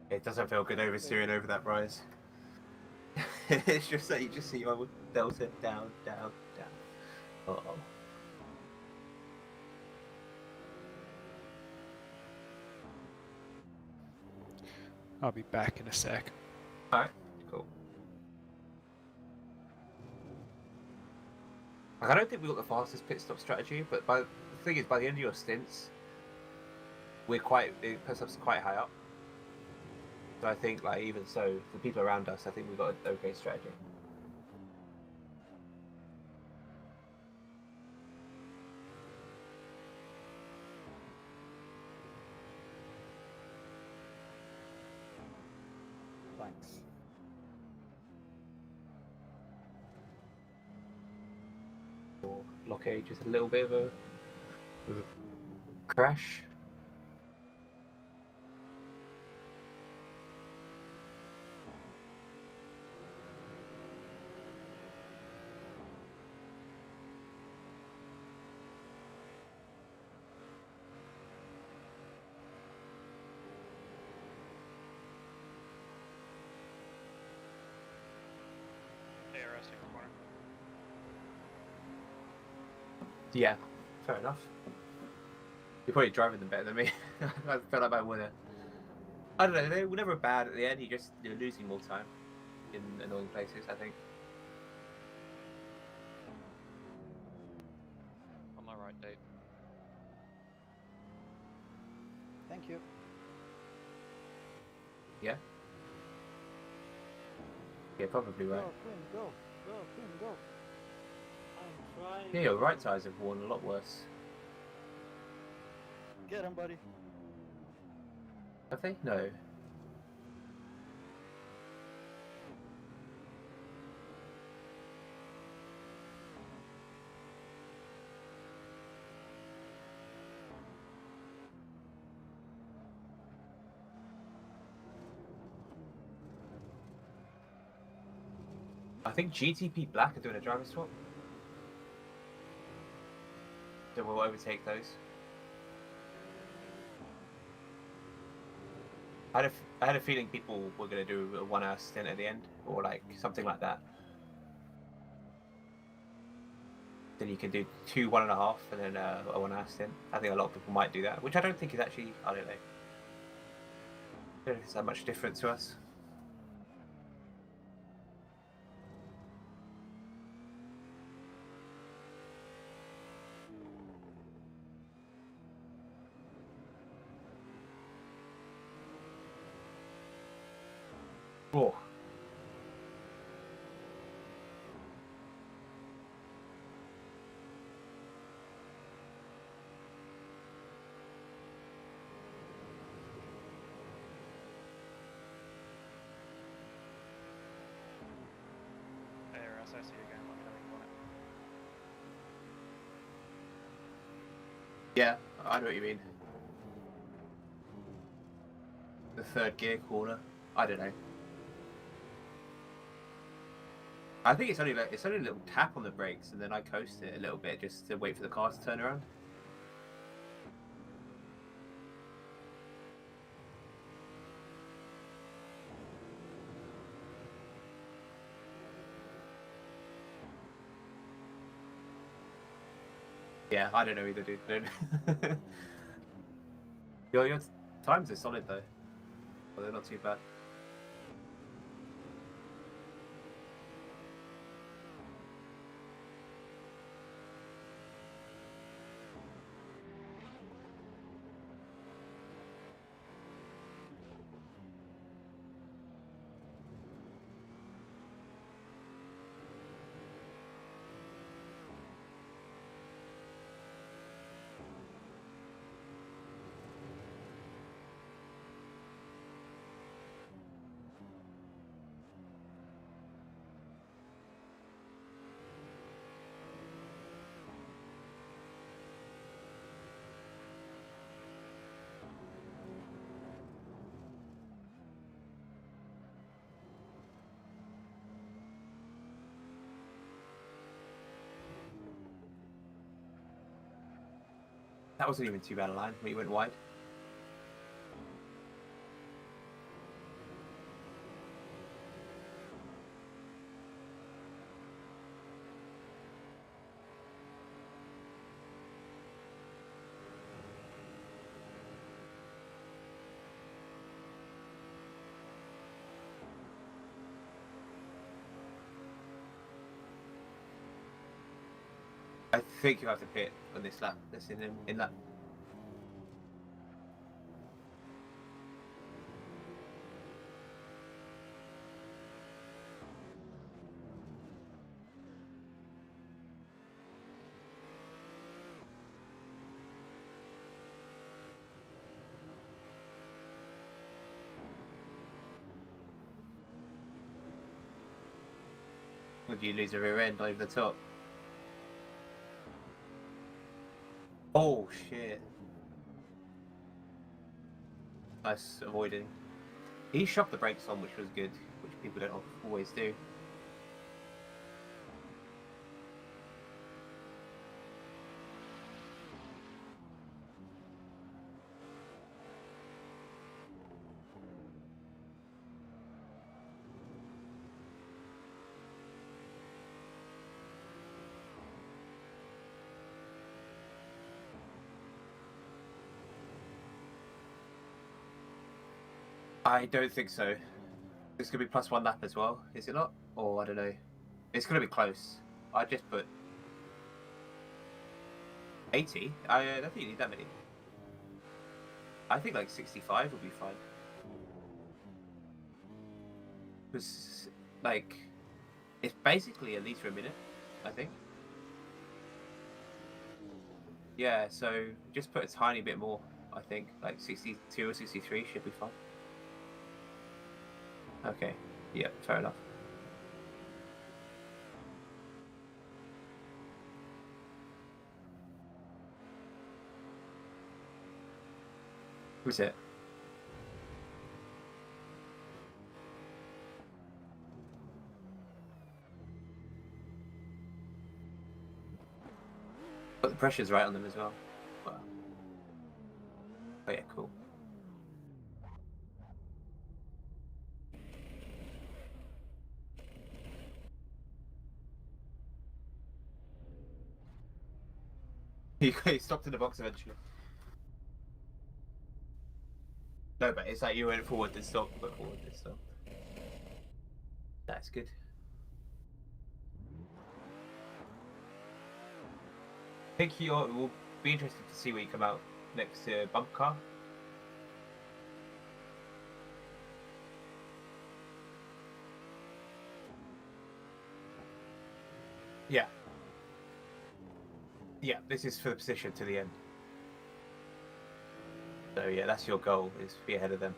It doesn't feel good oversteering over that rise. It's just that you just see your delta down, down, down. Uh-oh. I'll be back in a sec. Alright, cool. Like, I don't think we got the fastest pit stop strategy, but the thing is, by the end of your stints, it puts us quite high up. So I think, like, even so, for people around us, I think we've got an okay strategy. Thanks. Blockade, just a little bit of a crash. ARS in corner. Yeah, fair enough. You're probably driving them better than me. I felt like I would have. I don't know, they were never bad at the end, you're losing more time in annoying places, I think. On my right, Dave. Thank you. Yeah? Yeah, probably right. Go, Quinn, go. Go, Quinn, go. I'm trying. Yeah, your right tires have worn a lot worse. Get him, buddy. Have they? No. I think GTP Black are doing a driver swap. So we'll overtake those. I had a feeling people were going to do a 1 hour stint at the end, or like something like that. Then you can do 2 1.5 and then a 1 hour stint. I think a lot of people might do that, which I don't think is actually, I don't know. I don't think it's that much different to us. Oh. There, I see you again. Let me know when you want it. Yeah, I know what you mean. The third gear corner. I don't know. I think it's only a little tap on the brakes, and then I coast it a little bit just to wait for the car to turn around. Yeah, I don't know either, dude. Your times are solid though. Well, they're not too bad. That wasn't even too bad a line when you went wide. I think you have to pit on this lap. That's in that. Would you lose a rear end over the top? Oh shit! Nice avoiding. He shoved the brakes on, which was good, which people don't always do. I don't think so. It's going to be +1 lap as well, is it not? Or I don't know. It's going to be close. I just put 80. I don't think you need that many. I think like 65 will be fine. Because, like, it's basically a litre a minute, I think. Yeah, so just put a tiny bit more, I think. Like 62 or 63 should be fine. Okay, yeah, fair enough. Who's it? But the pressure's right on them as well. Wow. Oh yeah, cool. He stopped in the box eventually. No, but it's like you went forward then stopped, but forward then stopped. That's good. I think it will be interesting to see where you come out next to Bump Car. Yeah. Yeah, this is for the position to the end. So yeah, that's your goal, is to be ahead of them.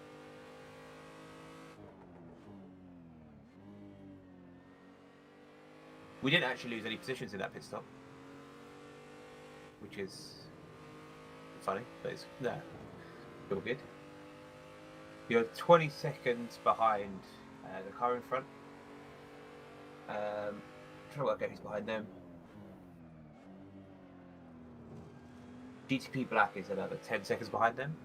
We didn't actually lose any positions in that pit stop, which is funny, but it's still good. You're 20 seconds behind the car in front. Trying to work out who's behind them. GTP Black is another 10 seconds behind them.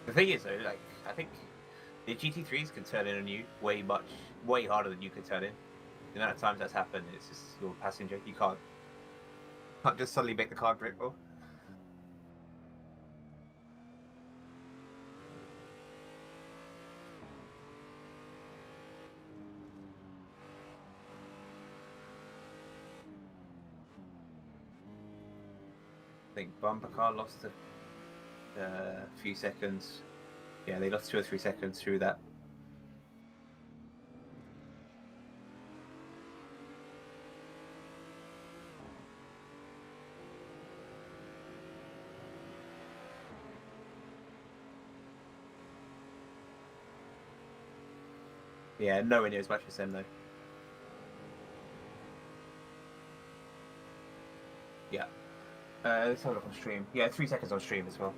The thing is, though, like, I think the GT3s can turn in on you way harder than you can turn in. The amount of times that's happened, it's just you're a passenger. You can't just suddenly make the car dribble. I think Bumper Car lost a few seconds. Yeah, they lost 2 or 3 seconds through that. Yeah, nowhere near as much as them though. Yeah. Let's have a look on stream. Yeah, 3 seconds on stream as well.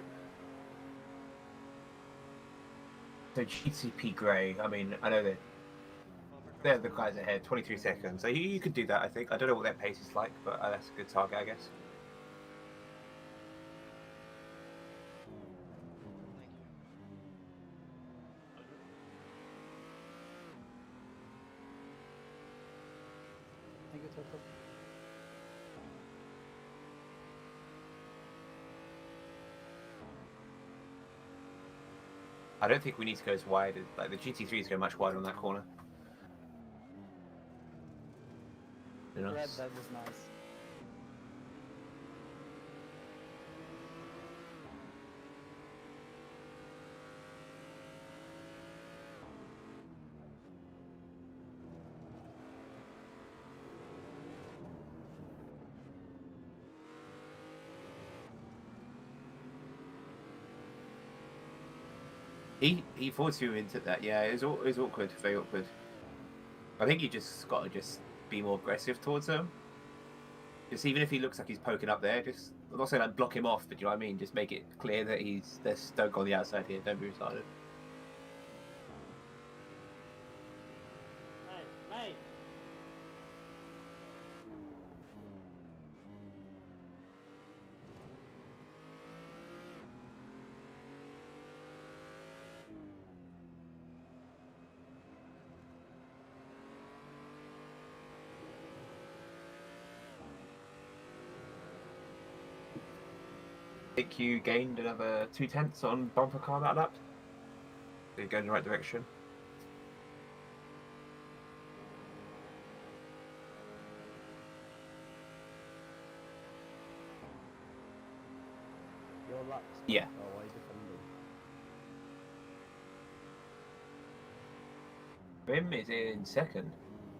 So GTP Grey, I mean, I know they're the guys ahead, 23 seconds. So you could do that, I think. I don't know what their pace is like, but that's a good target, I guess. Thank you, Toto. I don't think we need to go as wide as, like, the GT3s go much wider on that corner. You know? Red, that was nice. He forced you into that. Yeah, it was awkward, very awkward. I think you just got to be more aggressive towards him. Just even if he looks like he's poking up there, just I'm not saying like block him off, but you know what I mean. Just make it clear that there's Stoke on the outside here. Don't be retarded. Mate. I think you gained another 2/10 on Bumper Car that lap. So you're going in the right direction. Your luck. Yeah. Oh, why defending? Brim is in second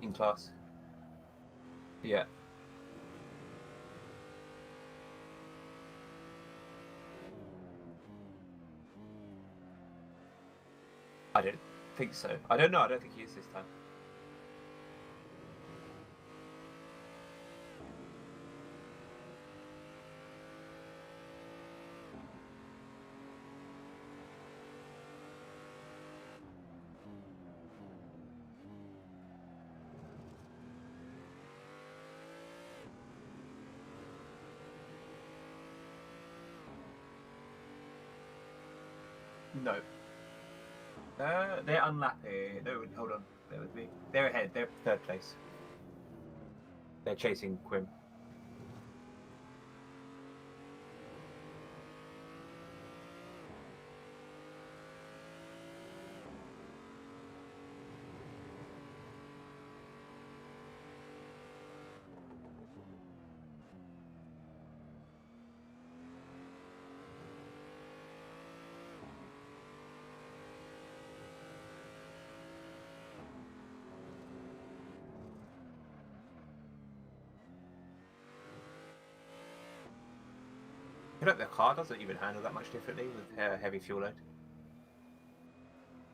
in class. Yeah. I don't think so. I don't know. I don't think he is this time. No. They're unlapping. No, hold on. Bear with me. They're ahead. They're third place. They're chasing Quim. I feel like the car doesn't even handle that much differently with heavy fuel load.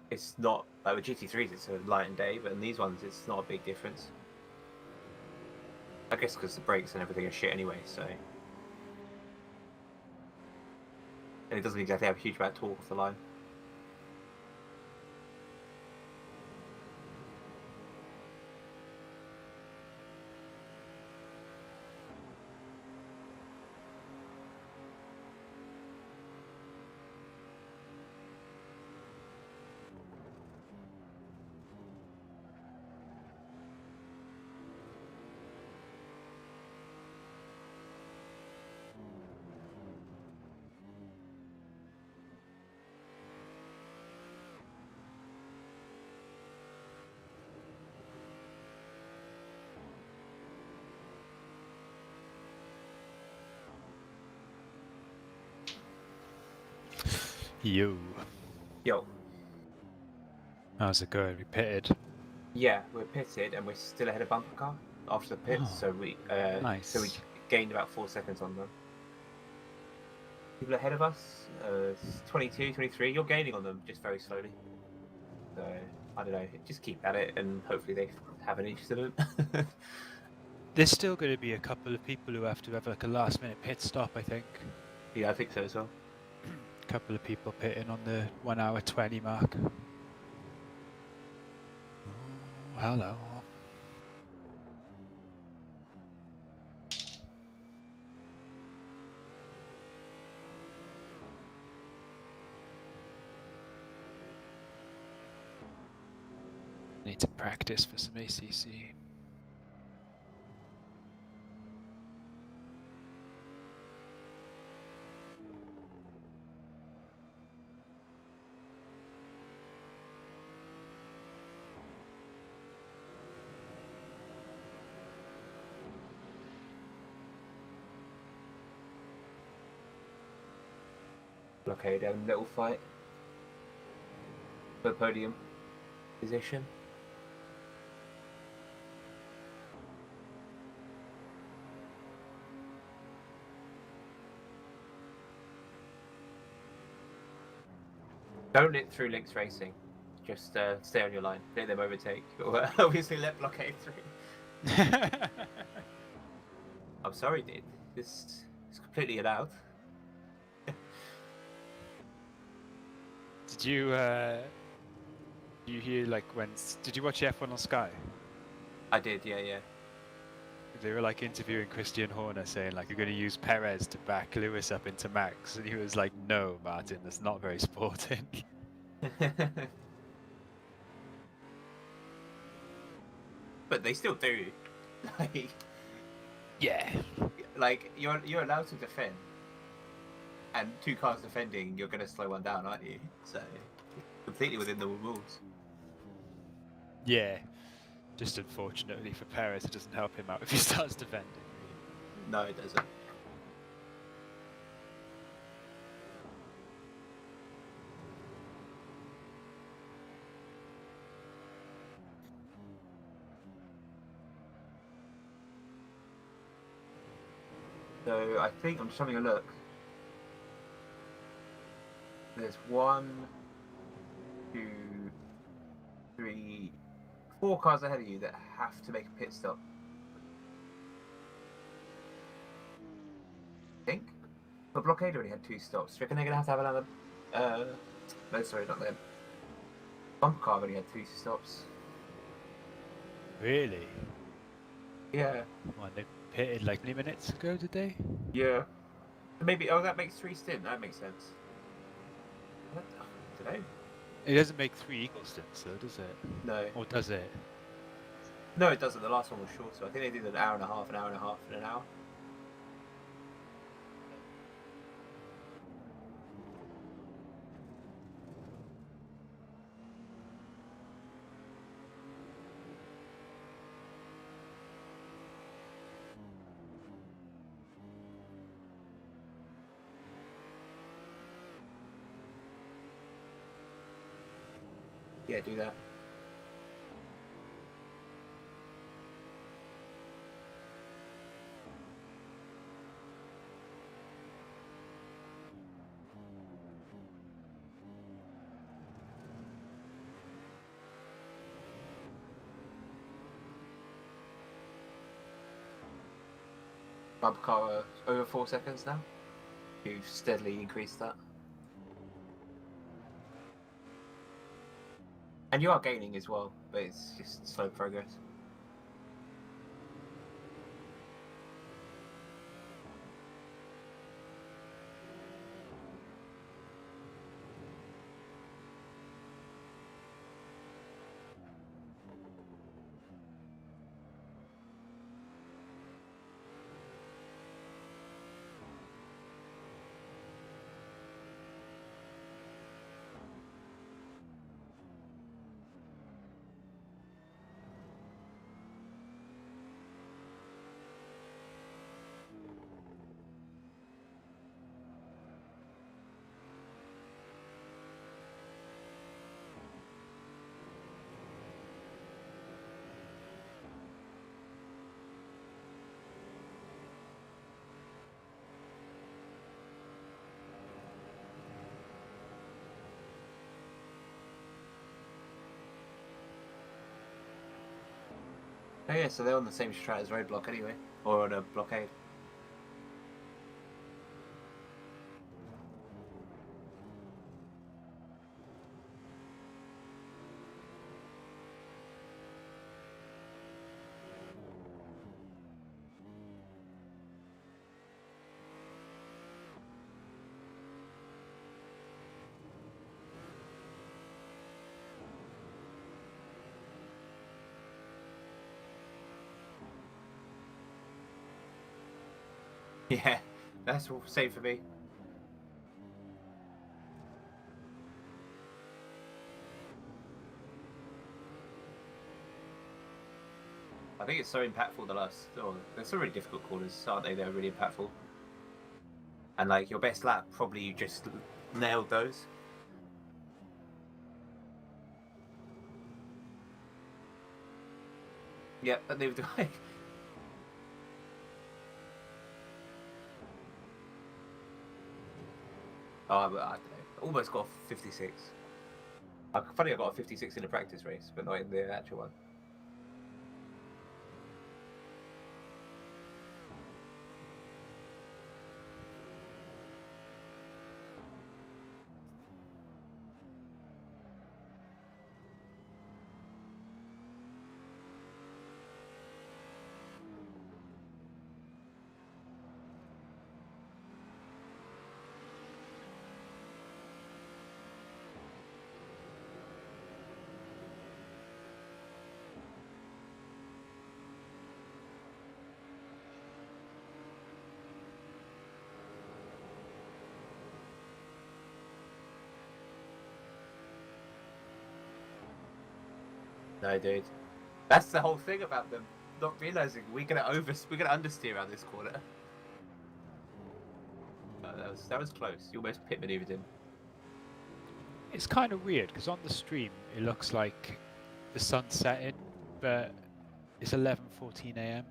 It's not like with GT3s, it's a light and day, but in these ones, it's not a big difference. I guess because the brakes and everything are shit anyway, so. And it doesn't exactly have a huge amount of torque off the line. Yo. Yo. How's it going? We pitted. Yeah, we're pitted and we're still ahead of bumper car after the pits, Oh, so we nice. gained about 4 seconds on them. People ahead of us, 22, 23, you're gaining on them just very slowly. So I don't know, just keep at it and hopefully they have an incident. There's still going to be a couple of people who have to have like a last minute pit stop, I think. Yeah, I think so as well. A couple of people pitting on the 1 hour 20 mark. Oh, hello. Need to practice for some ACC. Blockade and little fight for podium position. Don't let through links racing. Just stay on your line. Let them overtake. Or obviously let blockade through. I'm sorry, dude. This is completely allowed. Did you hear like when? Did you watch F1 on Sky? I did, yeah. They were like interviewing Christian Horner, saying like, "You're going to use Perez to back Lewis up into Max," and he was like, "No, Martin, that's not very sporting." But they still do. Like, yeah. Like you're allowed to defend, and 2 cars defending, you're going to slow one down, aren't you? So completely within the rules. Yeah. Just unfortunately for Perez, it doesn't help him out if he starts defending. No, it doesn't. So I think I'm just having a look. There's 1, 2, 3, 4 cars ahead of you that have to make a pit stop. I think. But Blockade already had 2 stops. Do you reckon they're going to have another... no, sorry, not them. Bumper car already had 3 stops. Really? Yeah. Well, they pitted like 20 minutes ago, did they? Yeah. Maybe, that makes 3 stints. That makes sense. don't know. It doesn't make 3 equal stints, though, does it? No. Or does it? No, it doesn't. The last one was shorter. I think they did an hour and a half, an hour and a half, and an hour. Yeah, do that. Bumper car over 4 seconds now. You've steadily increased that. And you are gaining as well, but it's just slow progress. Oh yeah, so they're on the same strat as roadblock anyway, or on a blockade. Yeah, that's all same for me. I think it's so impactful the last. Oh, they're some really difficult corners, aren't they? They're really impactful. And like your best lap, probably you just nailed those. Yep, and neither do I. Oh, I don't know. Almost got 56. Funny, I got a 56 in a practice race, but not in the actual one. No, dude. That's the whole thing about them not realizing we're gonna understeer around this corner. That was close. You almost pit maneuvered him. It's kind of weird because on the stream it looks like the sun's setting, but it's 11:14 a.m.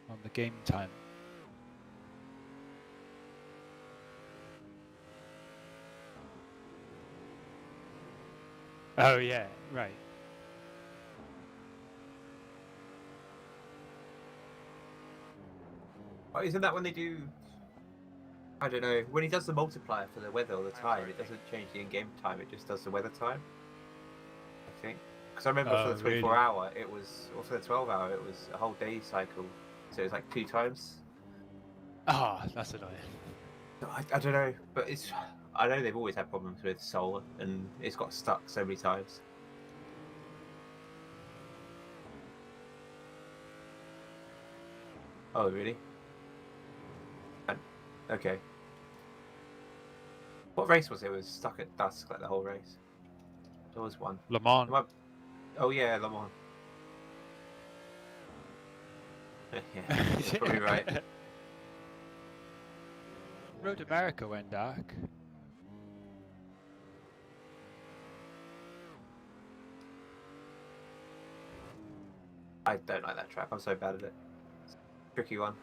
on the game time. Oh yeah, right. Oh, isn't that when they do? I don't know. When he does the multiplier for the weather all the time, it doesn't change the in-game time. It just does the weather time. I think. Because I remember for the 24-hour, it was, or for the 12-hour, it was a whole day cycle. So it was like 2 times. Ah, that's annoying. I don't know, but it's. I know they've always had problems with Soul, and it's got stuck so many times. Oh, really? Okay. What race was it? It was stuck at dusk like the whole race. There was one. Le Mans. Oh yeah, Le Mans. Yeah, you're probably right. Road America went dark. I don't like that track. I'm so bad at it. It's a tricky one.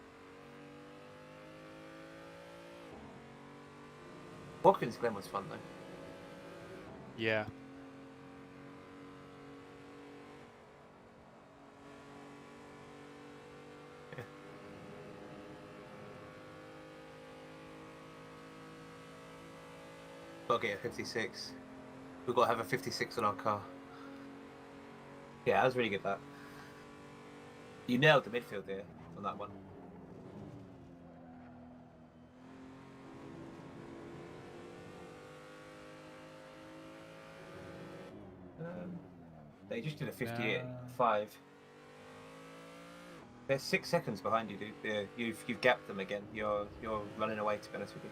Watkins Glen was fun though. Yeah. Gotta get a 56. We've got to have a 56 on our car. Yeah, that was really good, that. You nailed the midfield there on that one. They just did a 58.5. They're 6 seconds behind you, dude. You've gapped them again. You're running away, to be honest with you.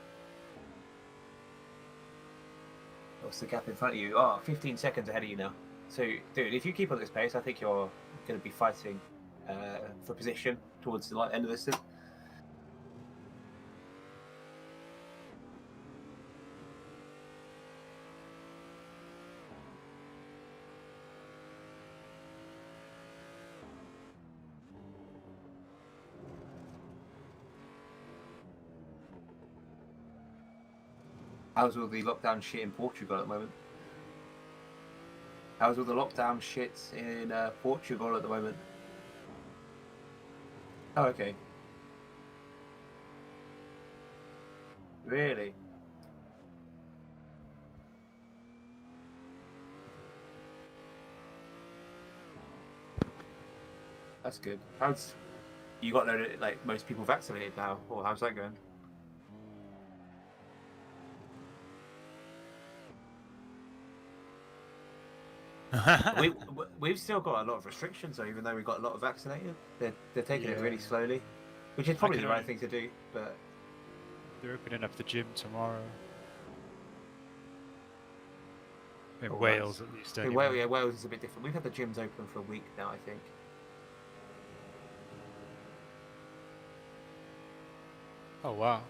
What's the gap in front of you? Oh, 15 seconds ahead of you now. So, dude, if you keep on this pace, I think you're going to be fighting for position towards the end of this thing. How's all the lockdown shit in Portugal at the moment? How's all the lockdown shit in Portugal at the moment? Oh, okay. Really? That's good. How's you got like most people vaccinated now, or how's that going? We've still got a lot of restrictions, though, even though we've got a lot of vaccinated. They're taking it really slowly, which is probably the right thing to do. But they're opening up the gym tomorrow. In Wales, at least. Anyway. Wales is a bit different. We've had the gyms open for a week now, I think. Oh wow.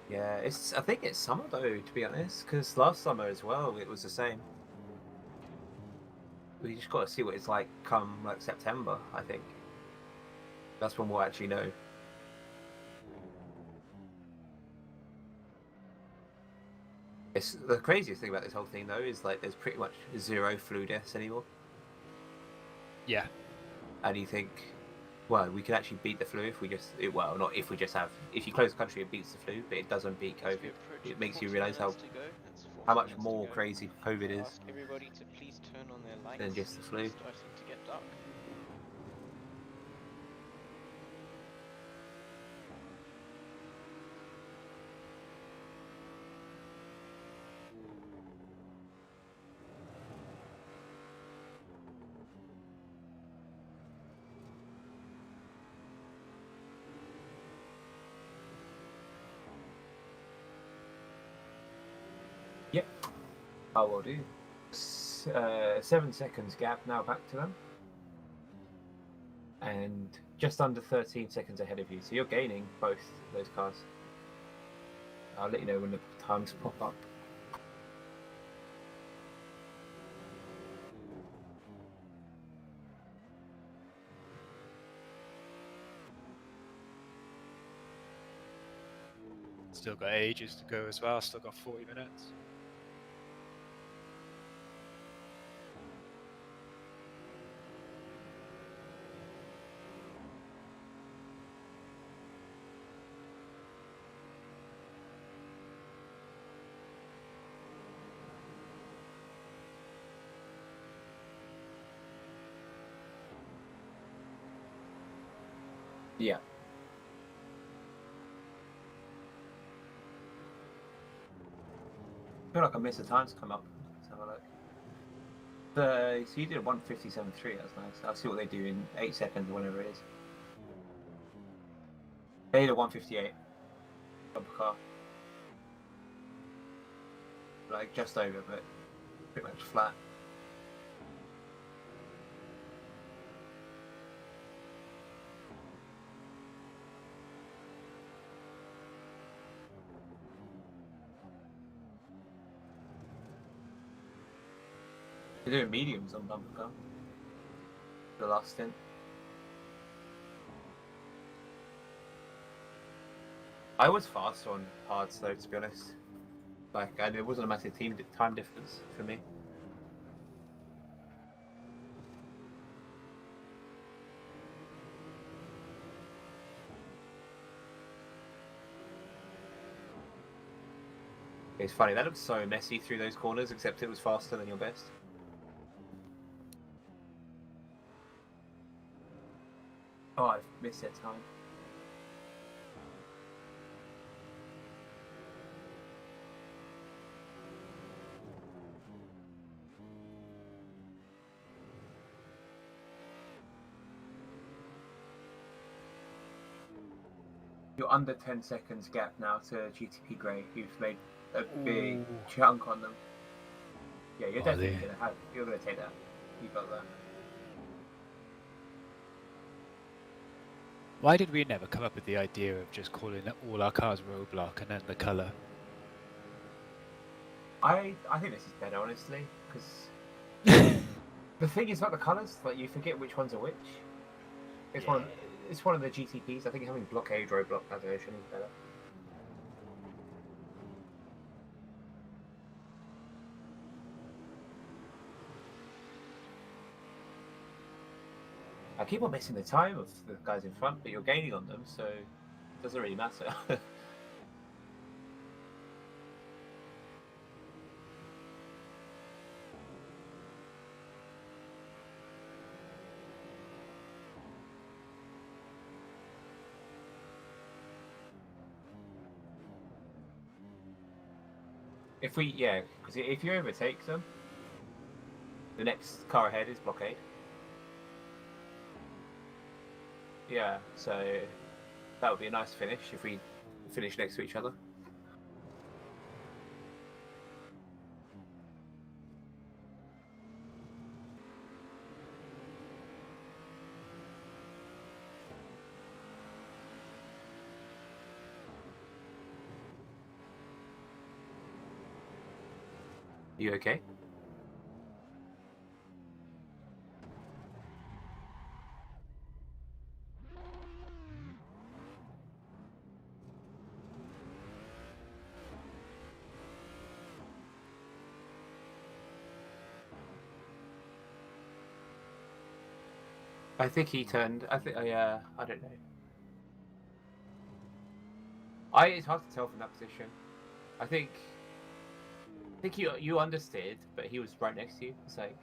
Yeah, I think it's summer though, to be honest, because last summer as well it was the same. We just got to see what it's like come like September, I think. That's when we'll actually know. It's the craziest thing about this whole thing though is like there's pretty much 0 flu deaths anymore. Yeah. And you think, well, we can actually beat the flu if we just not if we just have if you close the country it beats the flu, but it doesn't beat COVID. It makes you realise how much more crazy COVID is Ask everybody to please turn on their lights than just the flu. It's starting to get dark. Yep. I will do. 7 seconds gap now back to them. And just under 13 seconds ahead of you. So you're gaining both those cars. I'll let you know when the times pop up. Still got ages to go as well. Still got 40 minutes. Yeah. I feel like I missed the times come up. Let's have a look. So you did a 1:57.3. That's nice. I'll see what they do in 8 seconds or whatever it is. They did a 1:58. Bumper car. Like just over, but pretty much flat. They're doing mediums on bumper car. The last stint. I was faster on hards though, to be honest. Like, it wasn't a massive time difference for me. It's funny, that looks so messy through those corners, except it was faster than your best. Oh, I've missed that time. You're under 10 seconds gap now to GTP Grey. You've made a big chunk on them. Yeah, you're definitely you're gonna take that. You got that. Why did we never come up with the idea of just calling all our cars roadblock and then the colour? I think this is better, honestly, because the thing is about the colours, like you forget which ones are which. It's one of the GTPs. I think having blockade roadblock navigation is better. I keep on missing the time of the guys in front, but you're gaining on them, so it doesn't really matter. Because if you overtake them, the next car ahead is blockade. Yeah, so that would be a nice finish if we finish next to each other. You okay? I think he turned. I think. Yeah, I don't know. It's hard to tell from that position. I think you understeered, but he was right next to you. It's like.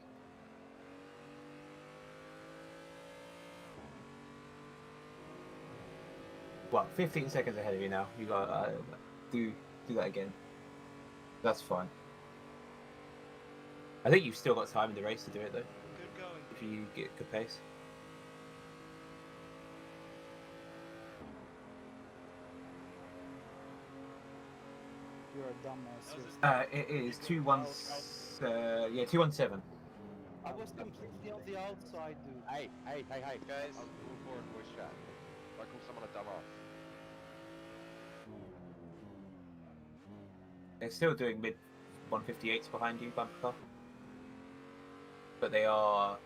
Well, 15 seconds ahead of you now. You got do that again. That's fine. I think you've still got time in the race to do it though. Good going. If you get good pace. You're a dumbass. It is 217. I was completely on the outside, dude. Hey, guys. I'll move forward voice chat. Där kommer someone a dumbass. They're still doing mid 158s behind you, bumper car. But they are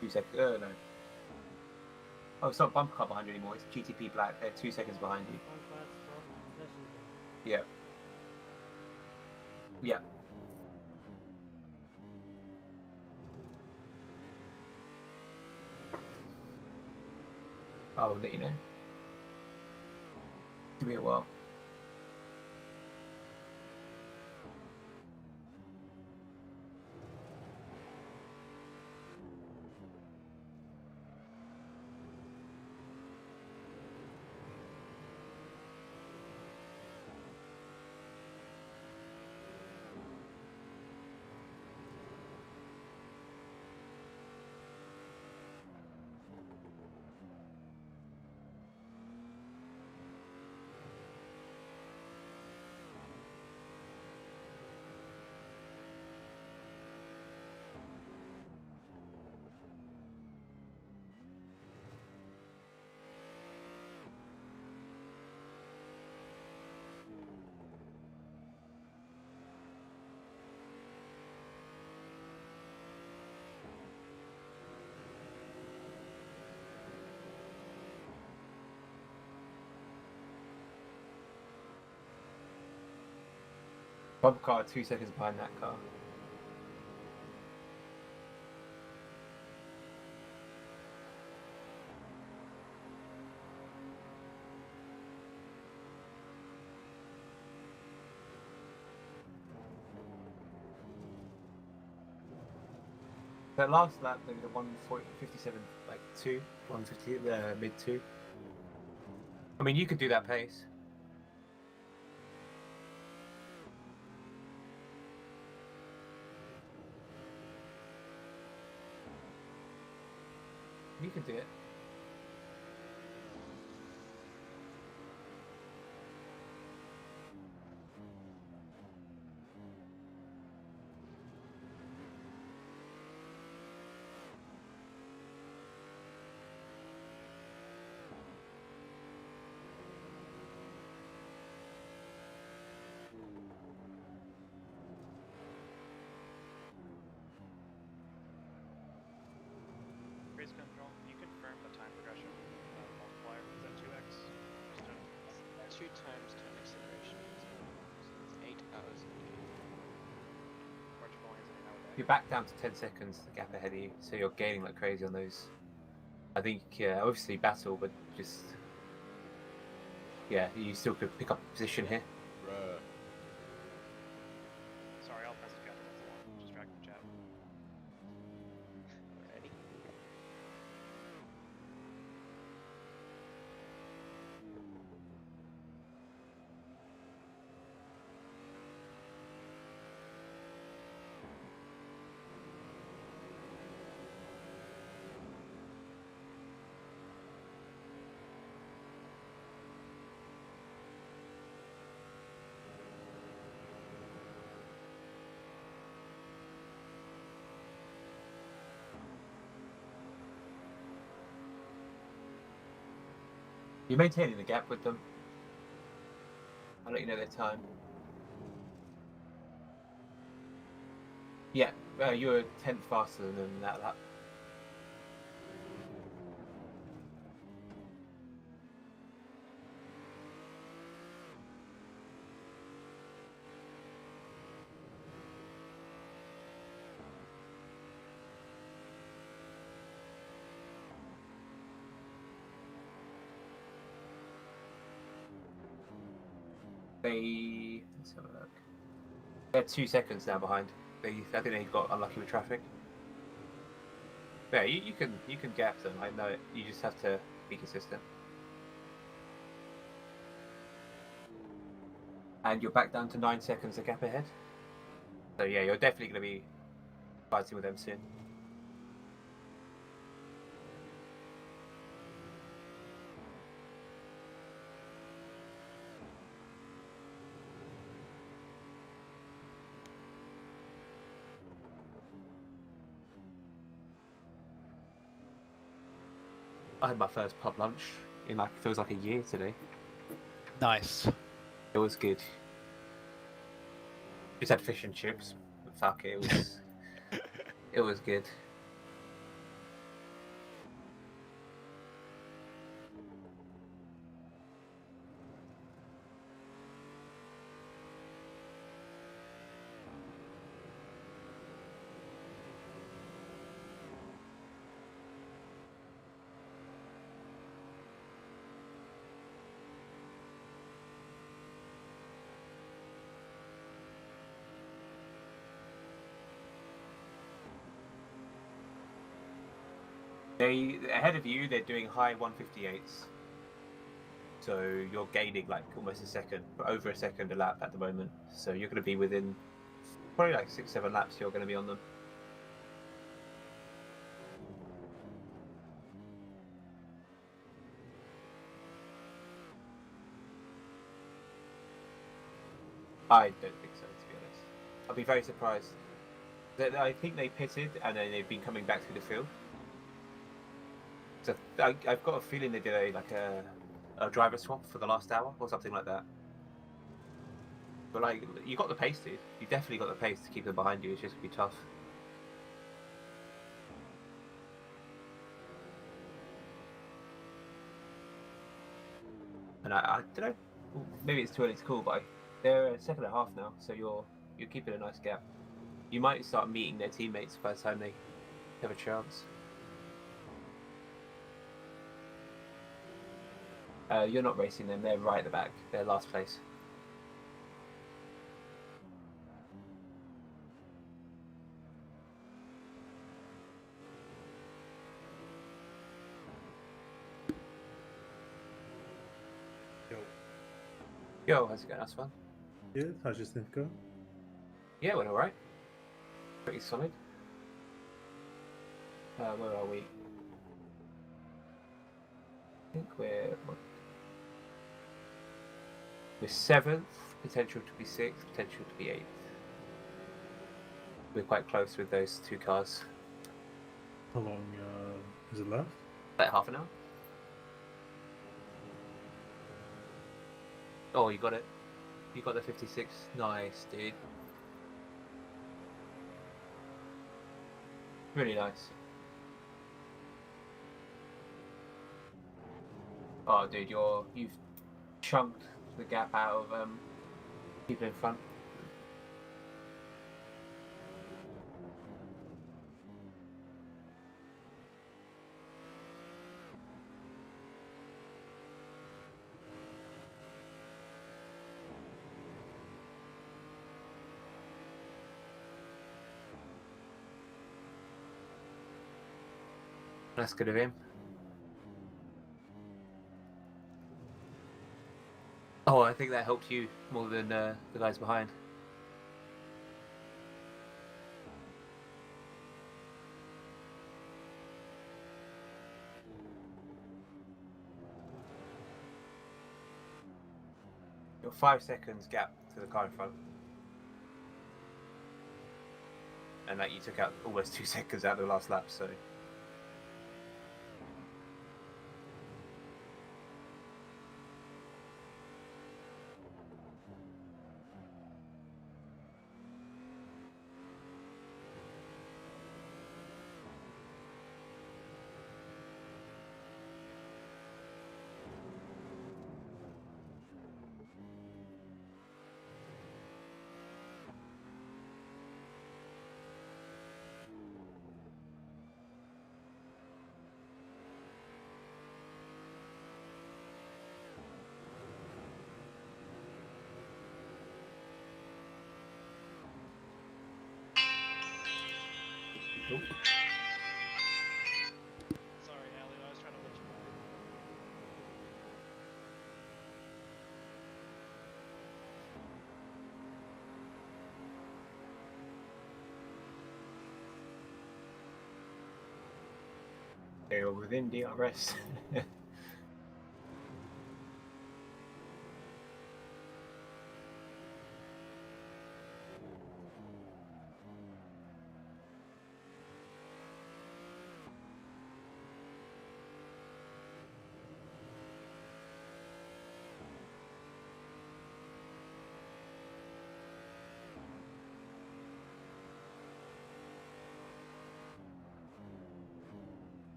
2 seconds. No. Oh, it's not bumper car behind you anymore. It's GTP Black. They're 2 seconds behind you. Yeah. Yeah. I'll let you know. Give me a while. Bump car 2 seconds behind that car. That last lap, they did a 1:57, like 2, 150, mid 2. I mean, you could do that pace. You can do it. Race control, can you confirm the time progression multiplier? Is that 2x? Just 2 times time acceleration. So it's 8 hours a day. Portugal is an hour a day. You're back down to 10 seconds, the gap ahead of you, so you're gaining like crazy on those. I think, yeah, obviously battle, but just... Yeah, you still could pick up a position here. Bruh. Sorry, I'll press the chat. That's a lot. Just drag the chat. Already? You're maintaining the gap with them. I'll let you know their time. Yeah, you were 10th faster than them that lap. Let's have a look. They're 2 seconds now behind. I think they got unlucky with traffic. Yeah, you can gap them. I know it. You just have to be consistent. And you're back down to 9 seconds, the gap ahead. So yeah, you're definitely going to be fighting with them soon. I had my first pub lunch in like, feels like a year today. Nice. It was good. Just had fish and chips. Fuck it, it was good. They ahead of you. They're doing high 158s, so you're gaining like almost a second, over a second a lap at the moment. So you're going to be within probably like 6-7 laps. You're going to be on them. I don't think so, to be honest. I'll be very surprised. I think they pitted and then they've been coming back through the field. So I've got a feeling they did a driver swap for the last hour or something like that. But like, you got the pace, dude. You definitely got the pace to keep them behind you. It's just gonna be tough. And I don't know. Maybe it's too early to call, but They're second and a half now, so you're keeping a nice gap. You might start meeting their teammates by the time they have a chance. You're not racing them, they're right at the back. They're last place. Yo, how's it going? That's fun. Good. How's your sniff go? Yeah, went alright. Pretty solid. Where are we? I think we're 7th, potential to be 6th, potential to be 8th. We're quite close with those two cars. How long is it left? Like half an hour. Oh, you got it. You got the 56. Nice, dude. Really nice. Oh, dude, you've chunked the gap out of people in front. That's good of him. Oh, I think that helped you more than the guys behind. You're 5 seconds gap to the car in front. And that you took out almost 2 seconds out of the last lap, so... Nope. Sorry, Allie, I was trying to let you know. They are within DRS.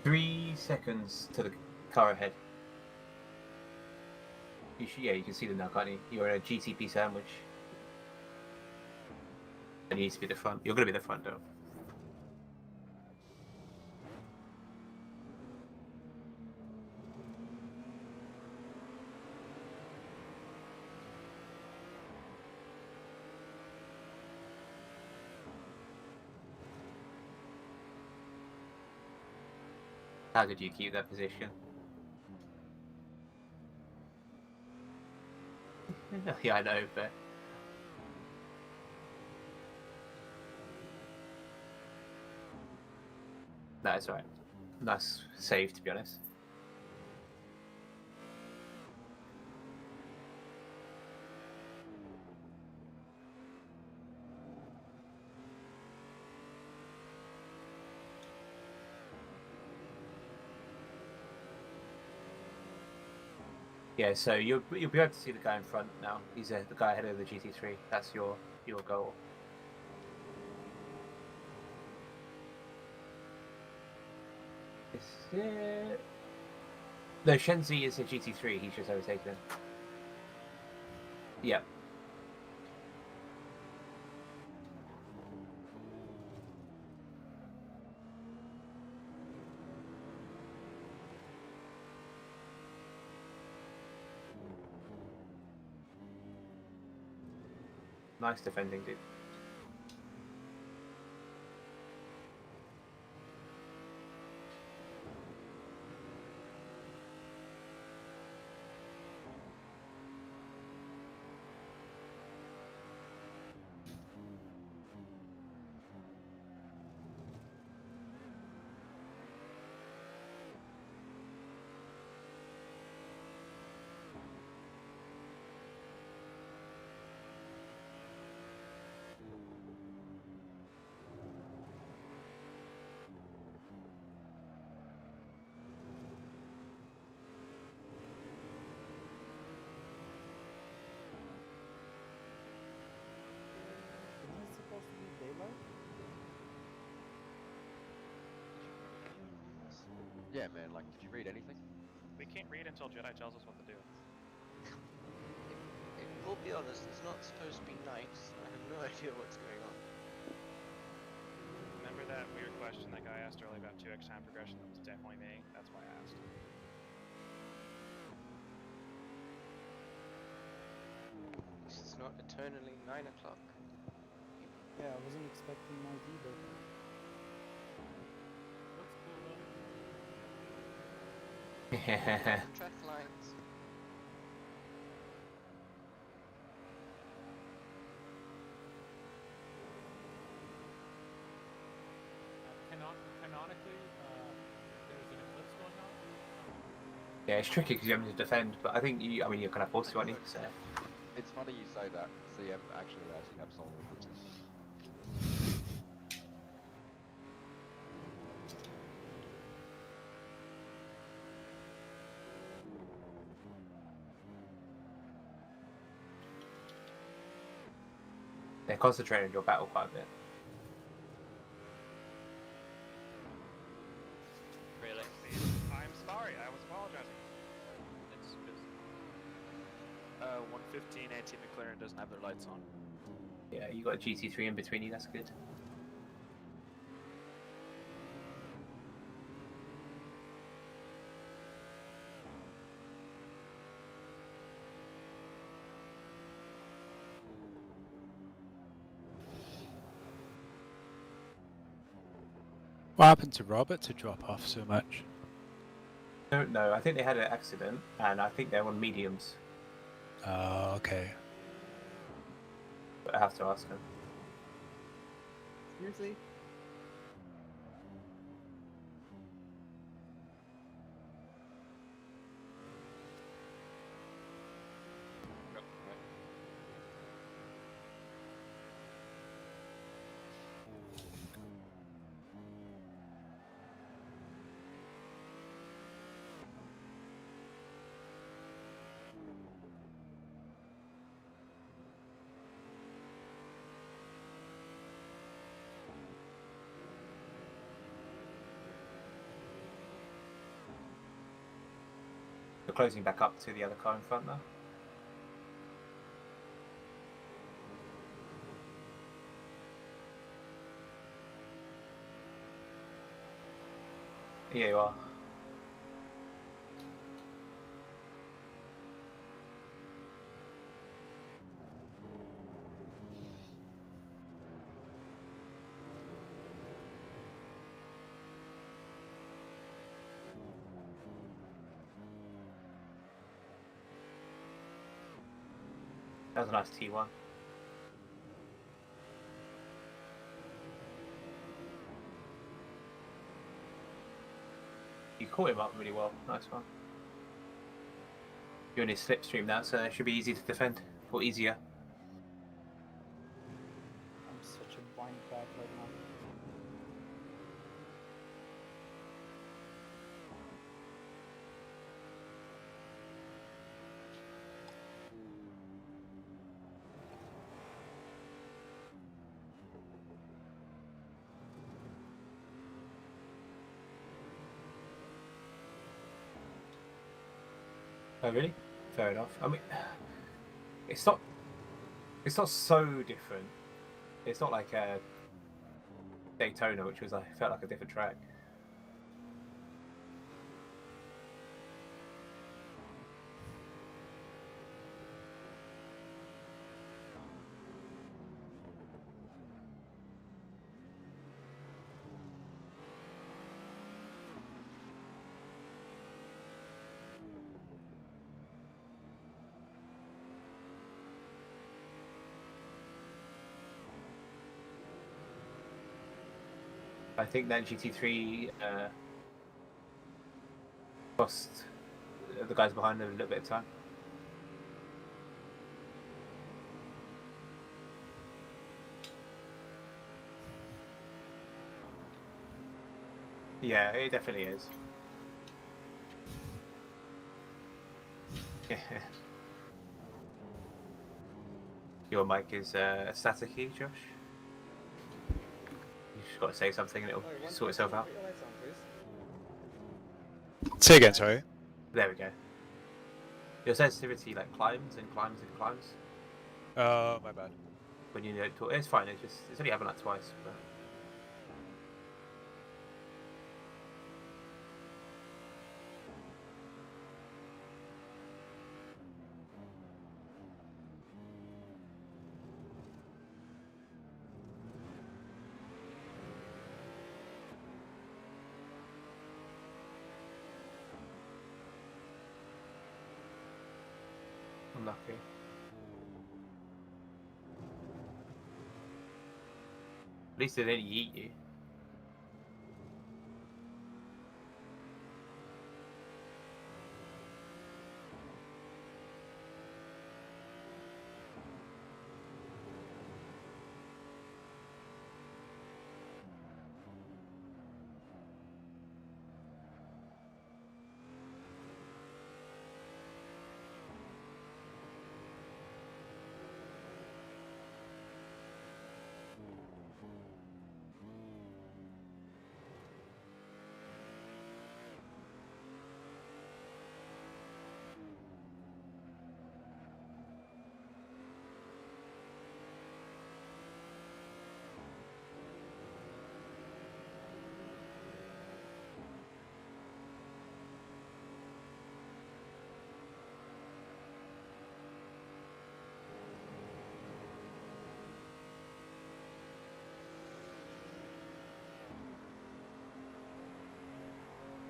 3 seconds to the car ahead. Yeah, you can see them now, can't you? You're in a GTP sandwich. And you need to be the front. You're going to be the front, though. How did you keep that position? Yeah, I know, but... No, it's alright. Nice save, to be honest. Yeah, so you'll be able to see the guy in front now. He's the guy ahead of the GT3. That's your goal. This is it. No, Shenzi is a GT3. He's just overtaken him. Yep. Nice defending, dude. Isn't it supposed to be daylight? Yeah, man, like, did you read anything? We can't read until Jedi tells us what to do. We'll be honest, it's not supposed to be night, so I have no idea what's going on. Remember that weird question that guy asked earlier about 2x time progression? That was definitely me. That's why I asked. It's not eternally 9 o'clock. Yeah, I wasn't expecting night either. Yeah. Track lines. Canonically, there's an eclipse going on. Yeah, it's tricky because you have to defend, but I think you. I mean, you're kind of forced to, aren't you? So. It's funny you say that, CM actually have solar eclipses. They're concentrating on your battle quite a bit. Really? I'm sorry, I was apologizing. It's because 115 anti-McLaren doesn't have their lights on. Yeah, you got a GT3 in between you. That's good. What happened to Robert to drop off so much? Don't know. I think they had an accident, and I think they're on mediums. Oh, okay. But I have to ask them. Seriously? You're closing back up to the other car in front now. Yeah, you are. That was a nice T1. You caught him up really well. Nice one. You're in his slipstream now, so it should be easy to defend. Or easier. I'm such a blind bag right now. Oh really? Fair enough. I mean, it's not so different. It's not like Daytona, which was felt like a different track. I think that GT3 cost the guys behind them a little bit of time. Yeah, it definitely is. Your mic is staticky, Josh. You just got to say something and it'll sort itself out. Put your lights on, please. Say again, sorry. There we go. Your sensitivity climbs and climbs and climbs. Oh, my bad. When you don't talk, it's fine. It's only happened like twice. But... Unlucky. At least they didn't eat you.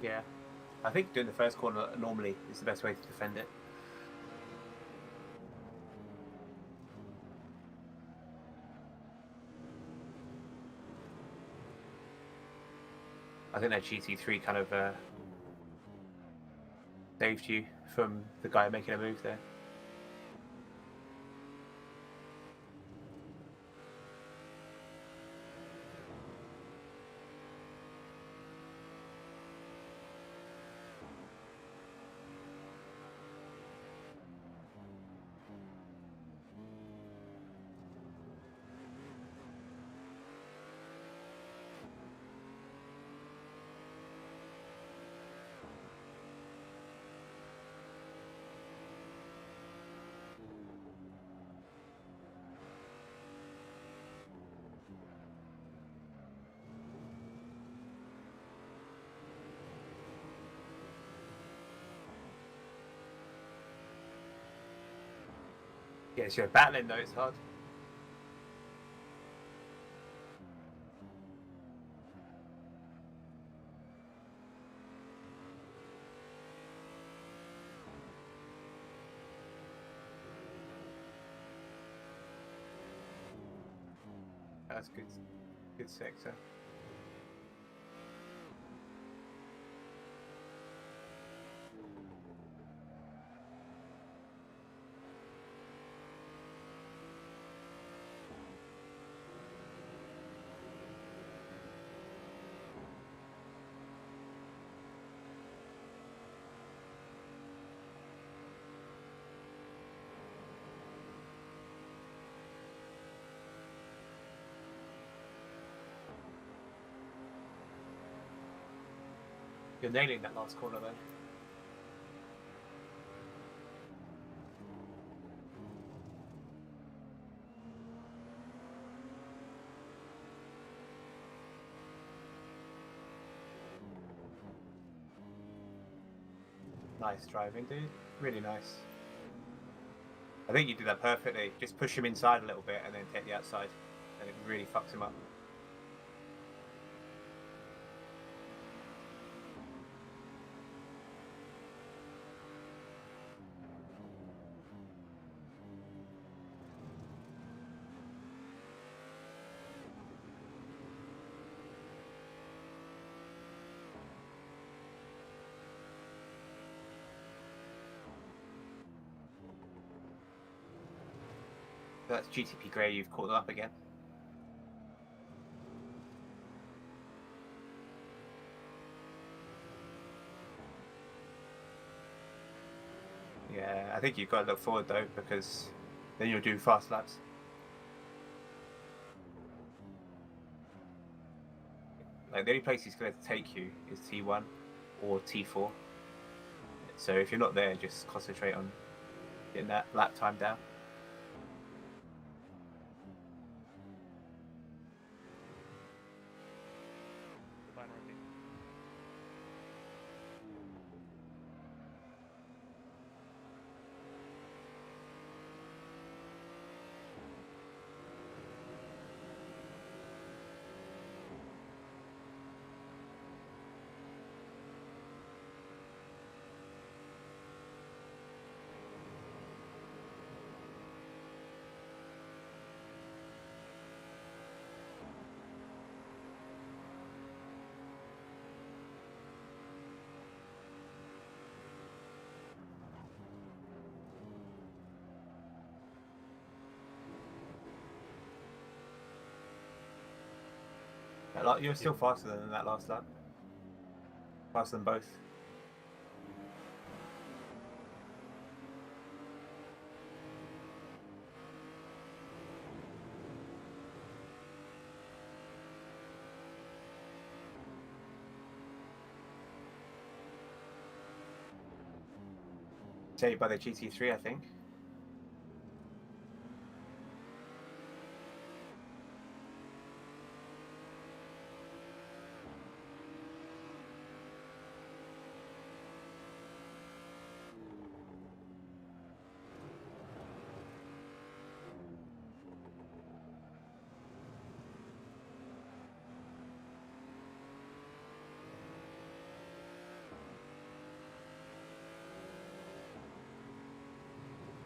Yeah, I think doing the first corner normally is the best way to defend it. I think that GT3 kind of saved you from the guy making a move there. Yeah, so you're battling though, it's hard. That's good sector. You're nailing that last corner though. Nice driving, dude. Really nice. I think you did that perfectly. Just push him inside a little bit and then take the outside. And it really fucks him up. That's GTP Grey, you've caught them up again. Yeah, I think you've got to look forward though, because then you'll do fast laps. Like the only place he's going to take you is T1 or T4. So if you're not there, just concentrate on getting that lap time down. Goodbye, rookie. You're still faster than that last lap. Faster than both. Saved by the GT3, I think.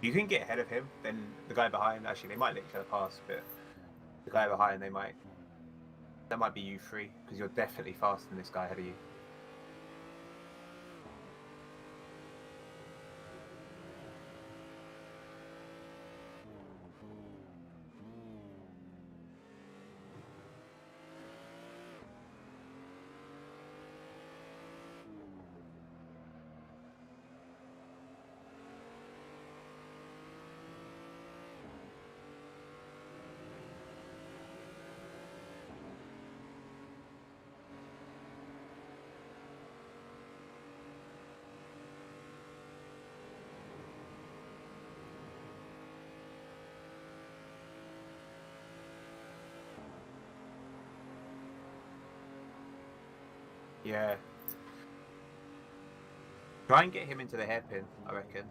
You can get ahead of him, then the guy behind, actually they might let each other pass, but the guy behind, that might be you free, because you're definitely faster than this guy ahead of you. Yeah. Try and get him into the hairpin, I reckon.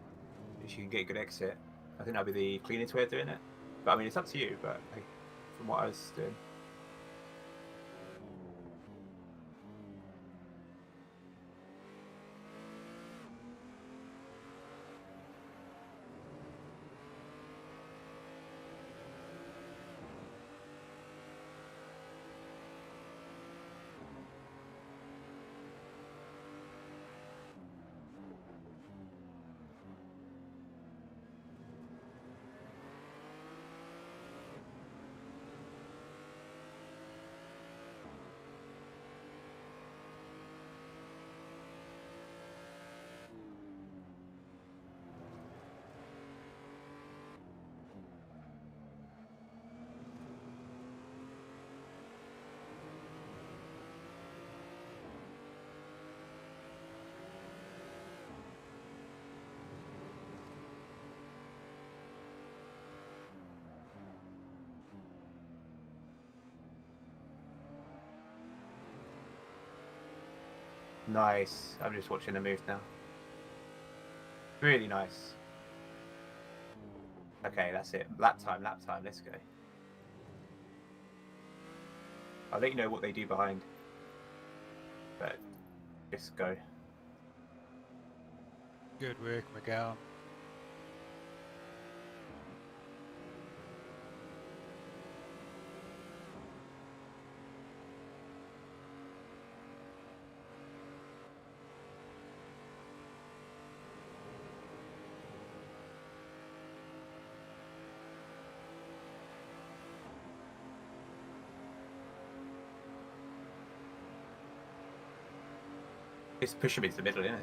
If you can get a good exit. I think that'd be the cleanest way of doing it. But I mean, it's up to you, but like, from what I was doing. Nice. I'm just watching the move now. Really nice. Okay, that's it. Lap time, let's go. I'll let you know what they do behind. But just go. Good work, Miguel. Just push him into the middle, innit?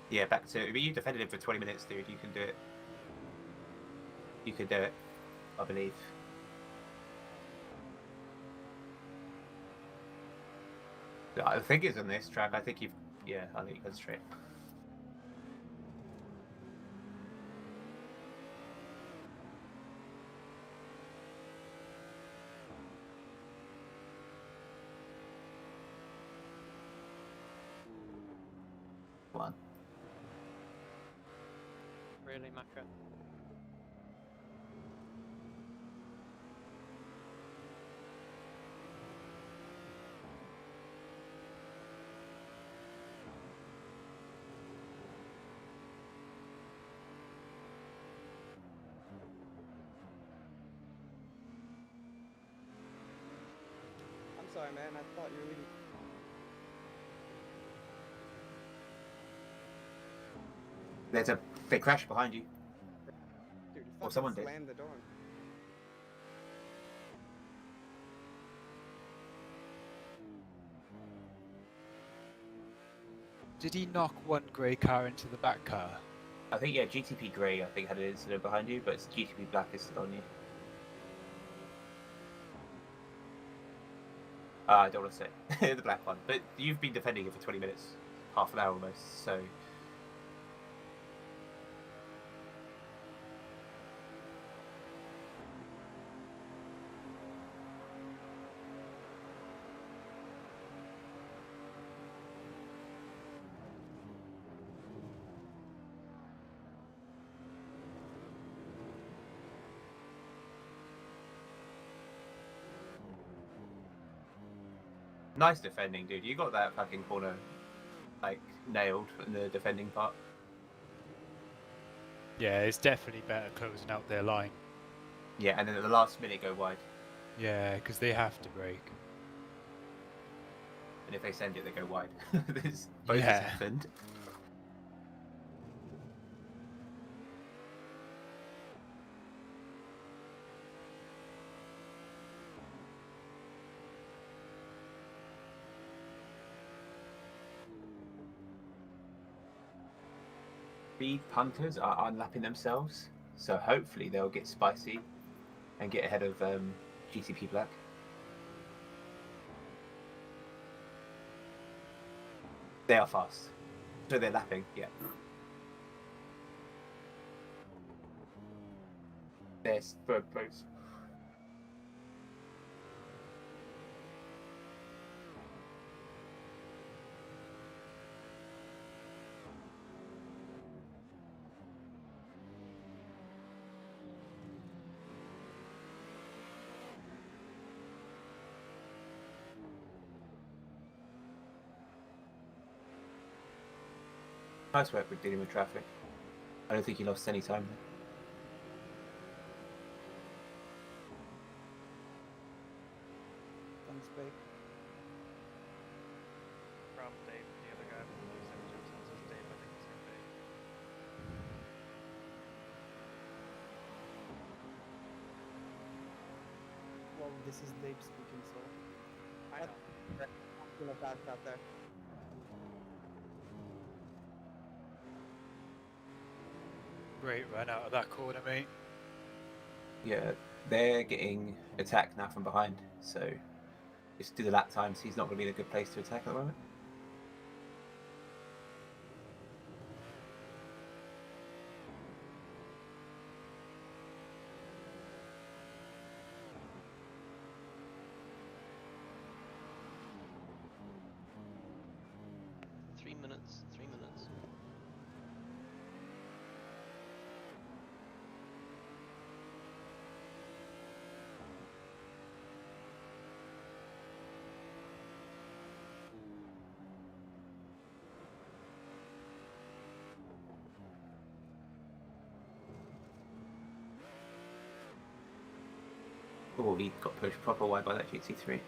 Yeah, back to... But you defended him for 20 minutes, dude. You can do it. You can do it, I believe. I think it's on this track. I think you've... Yeah, I think you go straight. One. Really, Maka? I'm sorry, man. I thought you were leaving. There's a big crash behind you. Dude, Or someone did. slammed the door. Did he knock one grey car into the back car? I think, yeah, GTP Grey, I think, had an incident behind you, but it's GTP Black is still on you. I don't want to say. The black one. But you've been defending it for 20 minutes. Half an hour almost, so... Nice defending, dude. You got that fucking corner, like, nailed in the defending part. Yeah, it's definitely better closing out their line. Yeah, and then at the last minute go wide. Yeah, because they have to break. And if they send it, they go wide. This both Yeah. has happened. Speed punters are unlapping themselves, so hopefully they'll get spicy and get ahead of GTP Black. They are fast, so they're lapping. Yeah, they're both. Nice work with dealing with traffic. I don't think he lost any time there. Thanks, babe. From Dave, the other guy. He said Johnson says Dave, I think it's from Dave. Well, this is Dave speaking, so. I know. I'm gonna pass out there. Great run out of that corner, mate. Yeah, they're getting attacked now from behind, so just do the lap times. He's not going to be in a good place to attack at the moment. minutes, 3 minutes. Oh, he got pushed proper wide by that GT3.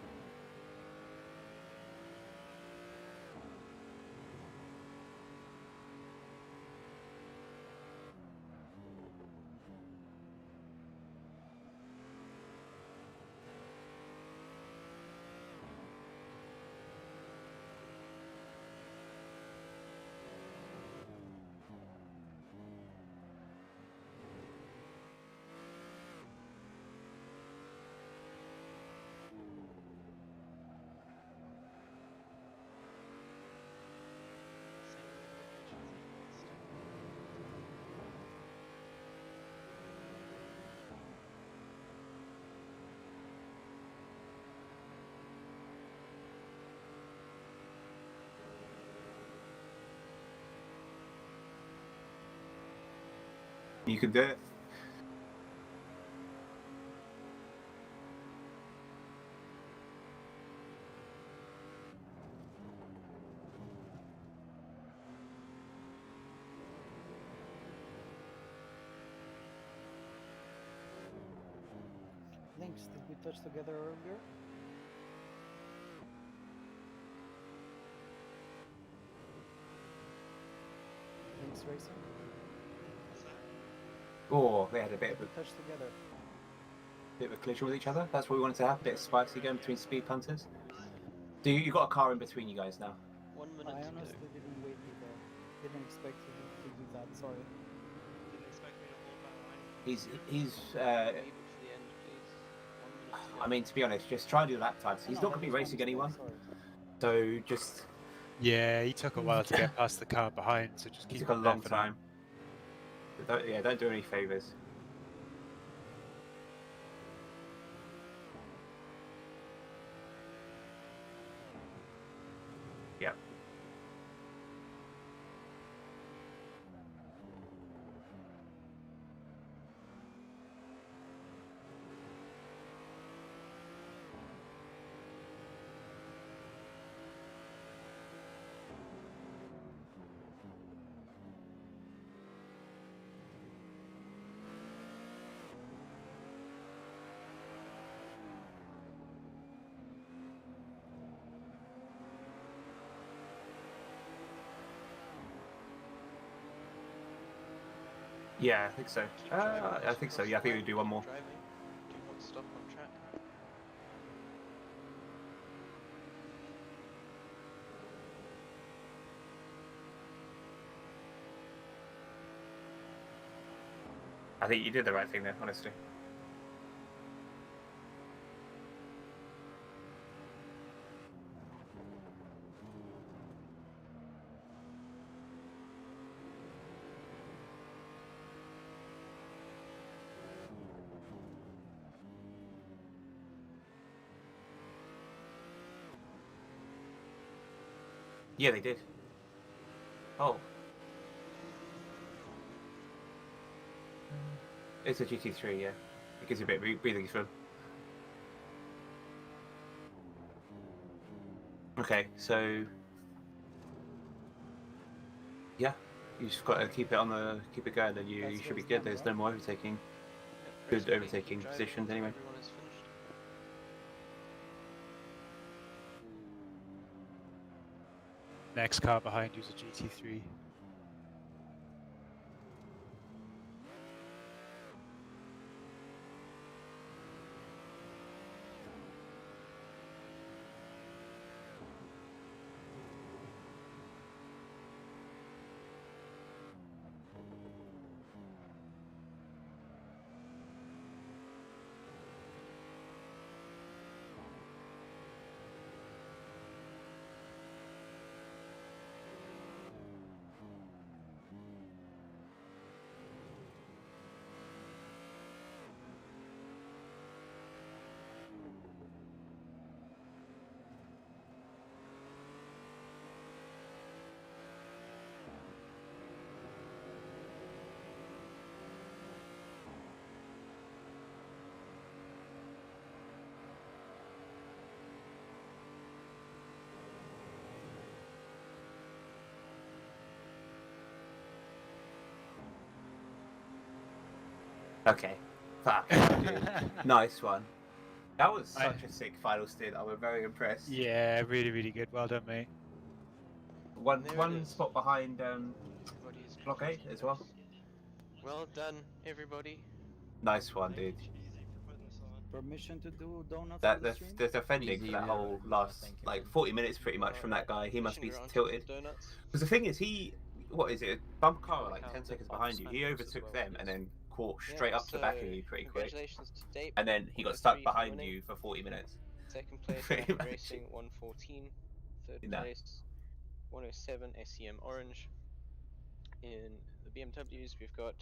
You can do it. Links, did we touch together earlier? Links Racing? Oh, they had a bit Did of we touch together? a collision with each other. That's what we wanted to have. A bit of spicy going between speed punters. So you got a car in between you guys now. 1 minute I to go. honestly didn't wait you there. Didn't expect you to do that, sorry. Didn't expect me to hold my line. He's Leave it for the end, please. 1 minute to go. I mean, to be honest, just try and do lap times. He's No, not that going to be was my racing mistake, anyone. sorry. So just Yeah, he took a while to get past the car behind, so just it keep took a him there long for now. time. But don't do any favors. Yep. Yeah, I think so. Keep driving, I think so. Yeah, I think we do one more. Driving. Do not stop on track. I think you did the right thing there, honestly. Yeah, they did. Oh. It's a GT3, yeah. It gives you a bit of breathing room. Okay, so yeah, you just got to keep it going, and you should be good. There's no more overtaking. Good overtaking positions anyway. Everyone is finished. Next car behind you is a GT3. Okay. Fuck. Dude. Nice one. That was such a sick final stint. I was very impressed. Yeah, really, really good. Well done, mate. One spot behind Everybody's Block 8 as well. Well done, everybody. Nice one, dude. Permission to do donuts That on the stream? the defending for that whole last like 40 minutes pretty much from that guy. He must be tilted. Because the thing is, what is it? Bump car like 10 seconds behind you. He overtook them and then caught straight up to the back of you pretty quick. And then he got stuck behind you for 40 minutes. Second place, Pretty much. Racing 114. Third No. place, 107 SEM Orange. In the BMWs, we've got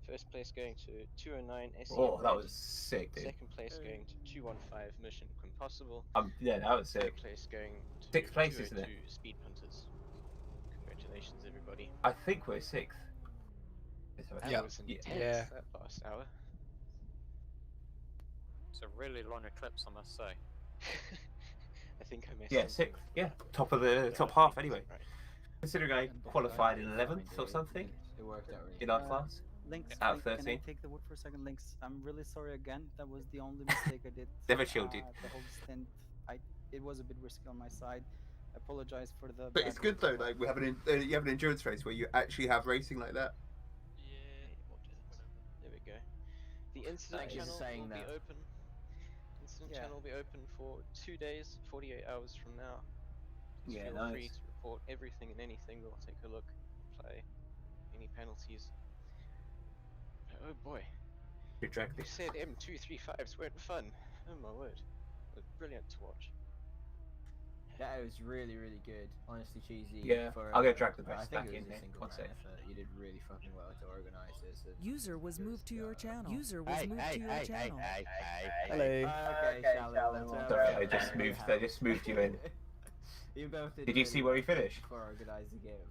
first place going to 209 SEM Oh, that Red. was sick, dude. Second place going to 215 Mission Impossible. Yeah, that was sick. Third place going to Sixth place, isn't it? 202 Speed Punters. Congratulations, everybody. I think we're 6th. That was intense, that last hour. It's a really long eclipse, I must say. I think I missed Yeah, something. 6th. Yeah, top of the top half anyway. Considering I qualified in 11th or something It worked out really in our class. Links, out of can I 13. take the wood for a second? Links, I'm really sorry again. That was the only mistake I did. Never chill, dude. The whole stint, it was a bit risky on my side. I apologize for the. But it's good though. Like we have you have an endurance race where you actually have racing like that. Yeah, there we go. The incident channel will be open. Incident channel will be open for 2 days, 48 hours from now. Just Yeah, feel free nice. to report everything and anything. We'll take a look, apply any penalties. Oh boy. You dragged Who it. said M235s weren't fun? Oh my word. It was brilliant to watch. That was really, really good. Honestly, cheesy. Yeah, for, I'll go drag the I best think back it in was a here. single One man sec. effort. You did really fucking well to organise this. User was moved to your channel. User was moved to your channel. Hello. Okay, Sorry, I just moved you in. You both Did you see where we finished? For organising it.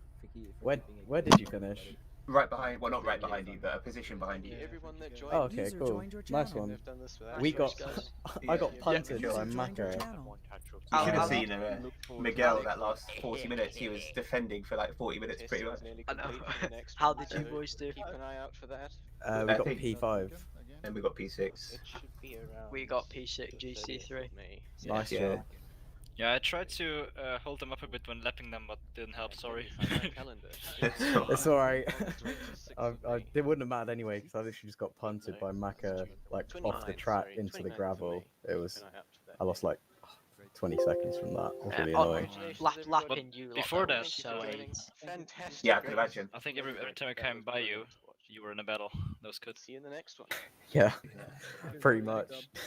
Where did you finish? Right behind, well, not right behind you, but a position behind you. Everyone that joined Oh, okay, User cool. joined your Nice channel. one. They've done this without We you got, guys. I got Yeah. punted User by joined your Mako. channel. You should have I'll- seen Miguel that last 40 minutes. He was defending for like 40 minutes pretty much. Nearly I know. complete for the next How one, did you so boys do? Keep an eye out for that. We I got think- P5. And we got P6. It should be around. We got P6, the 30th of GC3. May. Nice Yeah. job. Yeah, I tried to hold them up a bit when lapping them, but didn't help, sorry. Calendar. It's alright. 26th of May. It wouldn't have mattered anyway because I literally just got punted by Maka like off the 29th, track sorry, into the 29th of gravel. May. It Keep was an eye out for that I lost date. like 20 seconds from that. It was really Oh, annoying. lapping you lot Before was that, so Thank you for joining. AIDS. Fantastic. Yeah, I can race. imagine. I think every time I came by you, you were in a battle. That was good. See you in the next one. Yeah, pretty much.